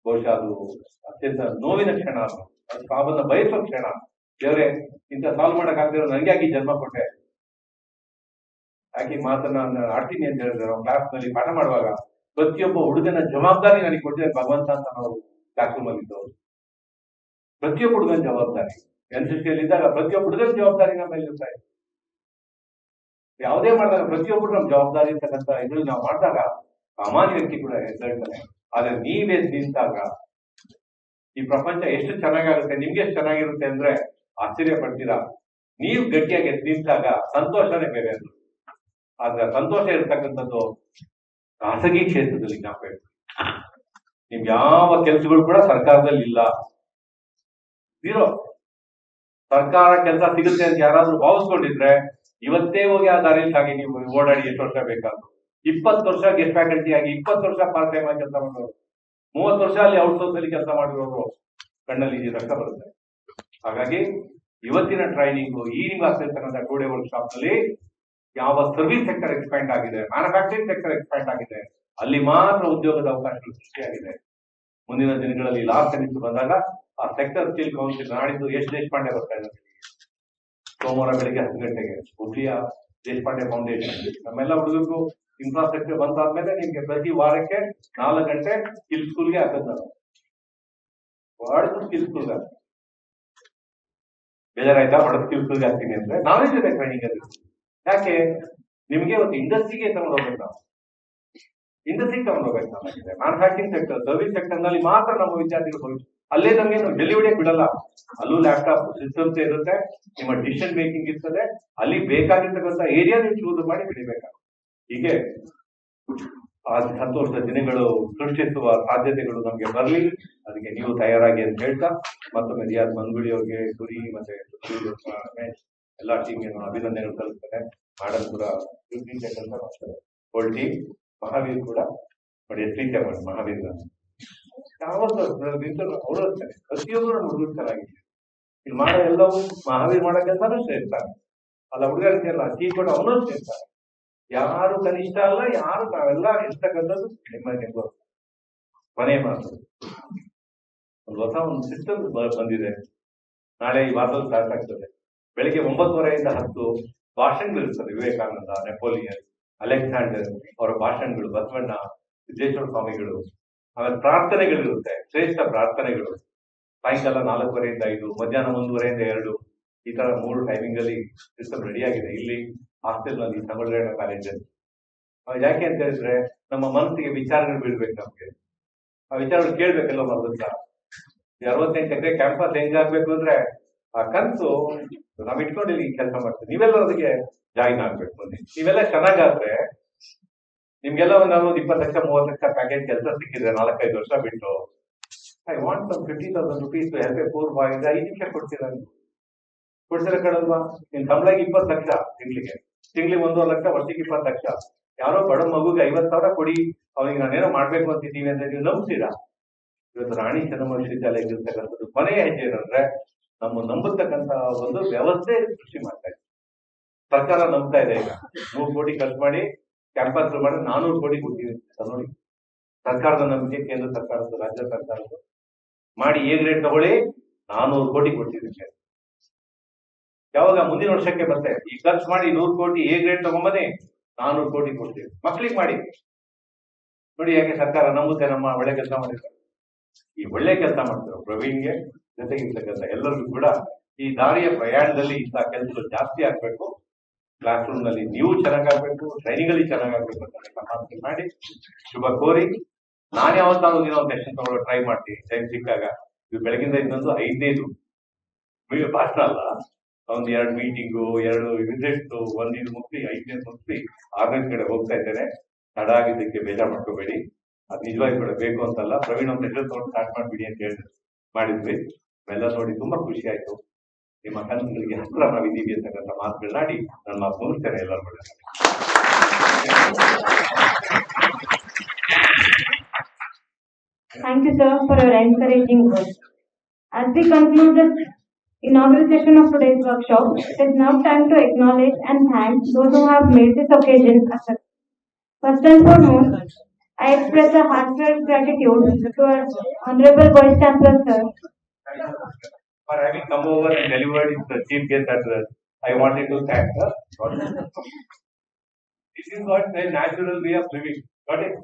ಬಹುಶಃ ಅದು ಅತ್ಯಂತ ನೋವಿನ ಕ್ಷಣ. ಅದು ಸಾವನ್ನ ಬಯಸೋ ಕ್ಷಣ. ದೇವರೇ, ಇಂಥ ಸಾಲ್ವ್ ಮಾಡಕ್ ಆಗ್ದಿರೋ ನನಗೆ ಯಾಕೆ ಜನ್ಮ ಕೊಟ್ಟೆ, ಯಾಕೆ ಮಾತನ್ನ ಆಡ್ತೀನಿ ಅಂತ ಹೇಳಿದ್ರೆ ನಾವು ಕ್ಲಾಸ್ ನಲ್ಲಿ ಪಾಠ ಮಾಡುವಾಗ ಪ್ರತಿಯೊಬ್ಬ ಹುಡುಗನ ಜವಾಬ್ದಾರಿ ನನಗೆ ಕೊಟ್ಟಿದೆ ಭಗವಂತ ಅಂತ ನಾವು ಕ್ಲಾಸ್ ರೂಮ್ ಅಲ್ಲಿ ಇದ್ದವರು. ಪ್ರತಿಯೊಬ್ಬ ಹುಡುಗನ ಜವಾಬ್ದಾರಿ ಎನ್ಸಿಸಿಯಲ್ಲಿ ಇದ್ದಾಗ ಪ್ರತಿಯೊಬ್ಬ ಹುಡುಗನ ಜವಾಬ್ದಾರಿ ನಮ್ಮ ಮೇಲೆ ಇರ್ತಾ ಇದೆ. ಯಾವುದೇ ಮಾಡಿದಾಗ ಪ್ರತಿಯೊಬ್ಬರು ನಮ್ಮ ಜವಾಬ್ದಾರಿ ಇರ್ತಕ್ಕಂಥ ಇದು ನಾವು ಮಾಡಿದಾಗ ಸಾಮಾನ್ಯ ವ್ಯಕ್ತಿ ಕೂಡ ಎದ್ದೇಳ್ತಾನೆ. ಆದ್ರೆ ನೀವೇ ನಿಂತಾಗ ಈ ಪ್ರಪಂಚ ಎಷ್ಟು ಚೆನ್ನಾಗಾಗುತ್ತೆ, ನಿಮ್ಗೆ ಎಷ್ಟು ಚೆನ್ನಾಗಿರುತ್ತೆ ಅಂದ್ರೆ ಆಶ್ಚರ್ಯ ಪಡ್ತೀರಾ. ನೀವು ಗಟ್ಟಿಯಾಗಿ ನಿಂತಾಗ ಸಂತೋಷನೇ ಬೇರೆ ಅದು. ಆದ್ರೆ ಸಂತೋಷ ಇರ್ತಕ್ಕಂಥದ್ದು ಖಾಸಗಿ ಕ್ಷೇತ್ರದಲ್ಲಿ ಜ್ಞಾಪಕ. ನಿಮ್ಗೆ ಯಾವ ಕೆಲಸಗಳು ಕೂಡ ಸರ್ಕಾರದಲ್ಲಿ ಇಲ್ಲ, zero. ಸರ್ಕಾರ ಕೆಲಸ ಸಿಗುತ್ತೆ ಅಂತ ಯಾರಾದ್ರೂ ಭಾವಿಸ್ಕೊಂಡಿದ್ರೆ ಇವತ್ತೇ ಹೋಗಿ ಆ ದಾರಿಯಲ್ಲಿ ಸಾಗಿ ನೀವು ಓಡಾಡಿ ಎಷ್ಟು ವರ್ಷ ಬೇಕಾದ್ರು. 20 ವರ್ಷ ಗೆಸ್ಟ್ ಫ್ಯಾಕಲ್ಟಿ ಆಗಿ, 20 ವರ್ಷ ಪಾರ್ಟ್ ಟೈಮ್ ಆಗಿ ಕೆಲಸ ಮಾಡೋರು, 30 ವರ್ಷ ಅಲ್ಲಿ ಔಟ್ಸೋರ್ಸ್ ಅಲ್ಲಿ ಕೆಲಸ ಮಾಡಿರೋರು ಕಣ್ಣಲ್ಲಿ ರಕ್ತ ಬರುತ್ತೆ. ಹಾಗಾಗಿ ಇವತ್ತಿನ ಟ್ರೈನಿಂಗು, ಈ ನಿಮ್ಗೆ ಆಗ್ತಿರ್ತಕ್ಕಂಥ 2 day ವರ್ಕ್ಶಾಪ್ ನಲ್ಲಿ ಯಾವ ಸರ್ವಿಸ್ ಸೆಕ್ಟರ್ ಎಕ್ಸ್ಪ್ಯಾಂಡ್ ಆಗಿದೆ, ಮ್ಯಾನುಫ್ಯಾಕ್ಚರಿಂಗ್ ಸೆಕ್ಟರ್ ಎಕ್ಸ್ಪ್ಯಾಂಡ್ ಆಗಿದೆ, ಅಲ್ಲಿ ಮಾತ್ರ ಉದ್ಯೋಗದ ಅವಕಾಶಗಳು ಸೃಷ್ಟಿಯಾಗಿದೆ. ಮುಂದಿನ ದಿನಗಳಲ್ಲಿ ಲಾಸ್ಟ್ ಸೆಮಿಸ್ಟರ್ ಬಂದಾಗ ಆ ಸೆಕ್ಟರ್ ಸ್ಕಿಲ್ ಕೌನ್ಸಿಲ್ ನಾಡಿದ್ದು ಎಷ್ಟು ದೇಶಪಾಂಡೆ ಬರ್ತಾ ಇದ್ದಾರೆ. ಸೋಮವಾರ ಬೆಳಿಗ್ಗೆ 10 ಗಂಟೆಗೆ ಹುಬ್ಳಿಯ ದೇಶಪಾಂಡೆ ಫೌಂಡೇಶನ್ ನಮ್ಮೆಲ್ಲ ಹುಡುಗರಿಗೂ ಇನ್ಫ್ರಾಸ್ಟ್ರಕ್ಚರ್ ಬಂದಾದ್ಮೇಲೆ ನಿಮ್ಗೆ ಪ್ರತಿ ವಾರಕ್ಕೆ 4 ಗಂಟೆ ಸ್ಕಿಲ್ ಸ್ಕೂಲ್ಗೆ ಹಾಕದ್ ನಾನು ಹೊಡೆದು ಸ್ಕಿಲ್ ಸ್ಕೂಲ್ ಬೇಜಾರಾಯ್ತಾ? ಹೊಡೆದು ಸ್ಕಿಲ್ ಸ್ಕೂಲ್ಗೆ ಹಾಕ್ತೀನಿ ಅಂದ್ರೆ ನಾವೇ ಜೊತೆ ಟ್ರೈನಿಂಗ್ ಅಲ್ಲಿ. ಯಾಕೆ? ನಿಮ್ಗೆ ಒಂದು ಇಂಡಸ್ಟ್ರಿಗೆ ತಗೊಂಡೋಗ್ಬೇಕು, ನಾವು ಇಂಡಸ್ಟ್ರಿಗೆ ತಗೊಂಡೋಗ್ಬೇಕು. ನಮಗೆ ಮ್ಯಾನುಫ್ಯಾಕ್ಚರಿಂಗ್ ಸೆಕ್ಟರ್, ಸರ್ವಿಸ್ ಸೆಕ್ಟರ್ ನಲ್ಲಿ ಮಾತ್ರ ನಮ್ಮ ವಿದ್ಯಾರ್ಥಿಗಳು ಅಲ್ಲೇ ನಮ್ಗೆ ಡೆಲ್ಲಿ ಹೊಡಿಯಕ್ ಬಿಡಲ್ಲ. ಅಲ್ಲೂ ಲ್ಯಾಪ್ಟಾಪ್ ಸಿಸ್ಟಮ್ಸ್ ಇರುತ್ತೆ, ನಿಮ್ಮ ಡಿಸಿಷನ್ ಮೇಕಿಂಗ್ ಇರ್ತದೆ. ಅಲ್ಲಿ ಬೇಕಾಗಿರ್ತಕ್ಕಂಥ ಏರಿಯಾ ನೀವು ಚೂಸ್ ಮಾಡಿ ಬಿಡಬೇಕಾಗುತ್ತೆ. ಹೀಗೆ ಆ ಸಂತೋಷದ ದಿನಗಳು ಸೃಷ್ಟಿಸುವ ಸಾಧ್ಯತೆಗಳು ನಮ್ಗೆ ಬರ್ಲಿ, ಅದಕ್ಕೆ ನೀವು ತಯಾರಾಗಿ ಅಂತ ಹೇಳ್ತಾ ಮತ್ತೊಮ್ಮೆ ರಿಯಾಜ್ ಮಂಗುಳಿ ಅವ್ರಿಗೆ, ಗುರಿ ಮತ್ತೆ ಎಲ್ಲಾ ಟೀಮ್ಗೆ ಅಭಿನಂದನೆಗಳು ಸಲ್ಲಿಸ್ತೇನೆ. ಮಾಡಲ್ ಕೂಡ ಕೆಲಸ ಮಾಡ್ತಾರೆ, ಹೋಲ್ ಟೀಮ್. ಮಹಾವೀರ್ ಕೂಡ ನೋಡಿ ಎಷ್ಟು ರೀತಿಯ ಮಾಡಿ ಮಹಾವೀರ್ ಯಾವತ್ತು ಅವರು ಅಷ್ಟೇ, ಪ್ರತಿಯೊಬ್ಬರು ಹುಡುಗರು ಚೆನ್ನಾಗಿದೆ. ಇಲ್ಲಿ ಮಾಡೋ ಎಲ್ಲವೂ ಮಹಾವೀರ್ ಮಾಡೋ ಕೆಲಸನೂ ಶ್ರೇಷ್ಠ ಅಲ್ಲ, ಹುಡುಗರಿಗೆಲ್ಲ ಟೀ ಕೊಟ್ಟು ಅವನು ಶ್ರೇಷ್ಠ. ಯಾರು ಕನಿಷ್ಠ ಅಲ್ಲ, ಯಾರು ನಾವೆಲ್ಲ ಇರ್ತಕ್ಕಂಥದ್ದು ನಿಮ್ಮನೆ ಮನೆ ಮಾತು. ಒಂದು ಸಿಸ್ಟಮ್ ಬಂದಿದೆ. ನಾಳೆ ಈ ವಾರದಲ್ಲಿ ಸ್ಟಾರ್ಟ್ ಆಗ್ತದೆ. ಬೆಳಿಗ್ಗೆ 9:30 ಇಂದ 10 ಭಾಷಣಗಳಿರ್ತದೆ. ವಿವೇಕಾನಂದ, ನೆಪೋಲಿಯನ್, ಅಲೆಕ್ಸಾಂಡರ್ ಅವರ ಭಾಷಣಗಳು, ಬಸವಣ್ಣ, ಸಿದ್ದೇಶ್ವರ ಸ್ವಾಮಿಗಳು, ಆಮೇಲೆ ಪ್ರಾರ್ಥನೆಗಳಿರುತ್ತೆ, ಶ್ರೇಷ್ಠ ಪ್ರಾರ್ಥನೆಗಳು. ಸಾಯಂಕಾಲ 4:15 ಇಂದ 5, ಮಧ್ಯಾಹ್ನ 1:30 ಇಂದ 2, ಈ ತರ 3 ಟೈಮಿಂಗ್ ಅಲ್ಲಿ ಸಿಸ್ಟಮ್ ರೆಡಿ ಆಗಿದೆ ಇಲ್ಲಿ ಹಾಸ್ಟೆಲ್ ನಲ್ಲಿ, ತಮಿಳುನಾಡು ಕಾಲೇಜಲ್ಲಿ. ಯಾಕೆ ಅಂತ ಹೇಳಿದ್ರೆ ನಮ್ಮ ಮನಸ್ಸಿಗೆ ವಿಚಾರಗಳು ಬೀಳ್ಬೇಕು. ನಮ್ಗೆ ಆ ವಿಚಾರಗಳು ಕೇಳ್ಬೇಕೆಲ್ಲ ಮರದತ್ತ. 68 ಎಕರೆ ಕ್ಯಾಂಪಸ್ ಹೆಂಗ್ ಆಗ್ಬೇಕು ಅಂದ್ರೆ ಆ ಕನಸು ನಾವ್ ಇಟ್ಕೊಂಡು ಇಲ್ಲಿ ಕೆಲಸ ಮಾಡ್ತೀವಿ. ನೀವೆಲ್ಲ ಅದಕ್ಕೆ ಜಾಯಿನ್ ಆಗ್ಬೇಕು. ಮುಂದೆ ನೀವೆಲ್ಲ ಚೆನ್ನಾಗಾದ್ರೆ ನಿಮ್ಗೆಲ್ಲ ಒಂದು 20 ಲಕ್ಷ 30 ಲಕ್ಷ ಪ್ಯಾಕೇಜ್ ಕೆಲಸ ಸಿಕ್ಕಿದ್ರೆ 4-5 ವರ್ಷ ಬಿಟ್ಟು I want some 50,000 rupees to help a poor boy 5 ನಿಮಿಷ ಕೊಡ್ತೀರಾ ನೀವು? ಕೊಡ್ತೀರಾ ಕಡಲ್ವಾ? ನಿನ್ ಸಂಬಳಕ್ಕೆ 20 ಲಕ್ಷ ತಿಂಗಳಿಗೆ 1.5 ಲಕ್ಷ, ವರ್ಷಕ್ಕೆ 20 ಲಕ್ಷ. ಯಾರೋ ಬಡ ಮಗುಗೆ 50,000 ಕೊಡಿ, ಅವ್ನಿಗೆ ನಾನೇನೋ ಮಾಡ್ಬೇಕು ಅಂತಿದ್ದೀವಿ ಅಂದ್ರೆ ನೀವು ನಂಬ್ತೀರಾ? ಇವತ್ತು ರಾಣಿ ಚೆನ್ನಮ್ಮ ವಿಶ್ವವಿದ್ಯಾಲಯಕ್ಕೆ ಇರ್ತಕ್ಕಂಥದ್ದು ಕೊನೆಯ ಹೆಜ್ಜೆ ಏನಂದ್ರೆ ನಮ್ಮ ನಂಬತಕ್ಕಂತ ಒಂದು ವ್ಯವಸ್ಥೆ ಸೃಷ್ಟಿ ಮಾಡ್ತಾ ಇದೆ. ಸರ್ಕಾರ ನಂಬ್ತಾ ಇದೆ. ಈಗ 100 ಕೋಟಿ ಖರ್ಚು ಮಾಡಿ ಕ್ಯಾಂಪಸ್ ಮಾಡಿ 400 ಕೋಟಿ ಕೊಡ್ತೀವಿ ಅಂತ ನೋಡಿ. ಸರ್ಕಾರದ ನಂಬಿಕೆ, ಕೇಂದ್ರ ಸರ್ಕಾರದ್ದು, ರಾಜ್ಯ ಸರ್ಕಾರದ್ದು ಮಾಡಿ ಎ ಗ್ರೇಡ್ ತಗೊಳ್ಳಿ 400 ಕೋಟಿ ಕೊಡ್ತೀವಿ. ಯಾವಾಗ ಮುಂದಿನ ವರ್ಷಕ್ಕೆ ಮತ್ತೆ ಈ ಖರ್ಚು ಮಾಡಿ 100 ಕೋಟಿ ಎ ಗ್ರೇಡ್ ತಗೊಂಬನ್ನಿ 400 ಕೋಟಿ ಕೊಡ್ತೀವಿ. ಮಕ್ಳಿಗೆ ಮಾಡಿ ನೋಡಿ ಯಾಕೆ ಸರ್ಕಾರ ನಂಬುತ್ತೆ ನಮ್ಮ ಒಳ್ಳೆ ಕೆಲಸ ಮಾಡಿರ್ತಾರೆ. ಈ ಒಳ್ಳೆ ಕೆಲಸ ಮಾಡ್ತಾರೆ ಪ್ರವೀಣ್ಗೆ ಜೊತೆಗಿರ್ತಕ್ಕಂಥ ಎಲ್ಲರಿಗೂ ಕೂಡ ಈ ದಾರಿಯ ಪ್ರಯಾಣದಲ್ಲಿ ಇಂಥ ಕೆಲಸಗಳು ಜಾಸ್ತಿ ಆಗ್ಬೇಕು. ಕ್ಲಾಸ್ ರೂಮ್ ನಲ್ಲಿ ನೀವು ಚೆನ್ನಾಗಾಗ್ಬೇಕು, ಟ್ರೈನಿಂಗ್ ಅಲ್ಲಿ ಚೆನ್ನಾಗಾಗ್ಬೇಕು ಅಂತ ಮಾತು ಮಾಡಿ ಶುಭ ಕೋರಿ, ನಾನು ಯಾವತ್ತಾದ್ರೂ ದಿನ ಒಂದು ಸೆಷನ್ ತಗೊಳ್ಳೋ ಟ್ರೈ ಮಾಡ್ತೀನಿ ಟೈಮ್ ಸಿಕ್ಕಾಗ. ಇವು ಬೆಳಗಿಂದ ಇನ್ನೊಂದು 5 ಭಾಷಣ ಅಲ್ಲ, ಒಂದು 2 ಮೀಟಿಂಗು, 2 ವಿಸಿಟ್, 1 ಇದು ಮುಗಿಸಿ 5ನೇ ಮುಗಿಸಿ 6ನೇ ಕಡೆ ಹೋಗ್ತಾ ಇದ್ದೇನೆ. ತಡ ಆಗಿದ್ದಕ್ಕೆ ಬೇಜಾರು ಮಾಡ್ಕೋಬೇಡಿ. ಅದು ನಿಜವಾಗಿ ಕೂಡ ಬೇಕು ಅಂತಲ್ಲ. ಪ್ರವೀಣ್ ಒಂದು ಹೆಸರು ತಗೊಂಡು ಸ್ಟಾರ್ಟ್ ಮಾಡ್ಬಿಡಿ ಅಂತ ಹೇಳಿ ಮಾಡಿದ್ವಿ. ಇವೆಲ್ಲ ನೋಡಿ ತುಂಬಾ ಖುಷಿ ಆಯ್ತು. ನಿಮ್ಮ ಕನಸುಗಳಿಗೆ ಹತ್ರ ನಾವಿದ್ದೀವಿ ಅಂತಕ್ಕಂಥ ಮಾತುಗಳನ್ನಾಡಿ ನನ್ನ ಮಾತು ಮುಗಿಸ್ತೇನೆ. ಎಲ್ಲರೂ ಕೂಡ Thank you, sir, for your encouraging words. As we conclude the inaugural session of today's workshop, it is now time to acknowledge and thank those who have made this occasion a success. First and foremost, I express a heartfelt gratitude to our Honorable Vice Chancellor, sir, for having come over and delivered the chief guest address. I wanted to thank her. This is what a natural way of living. Got it?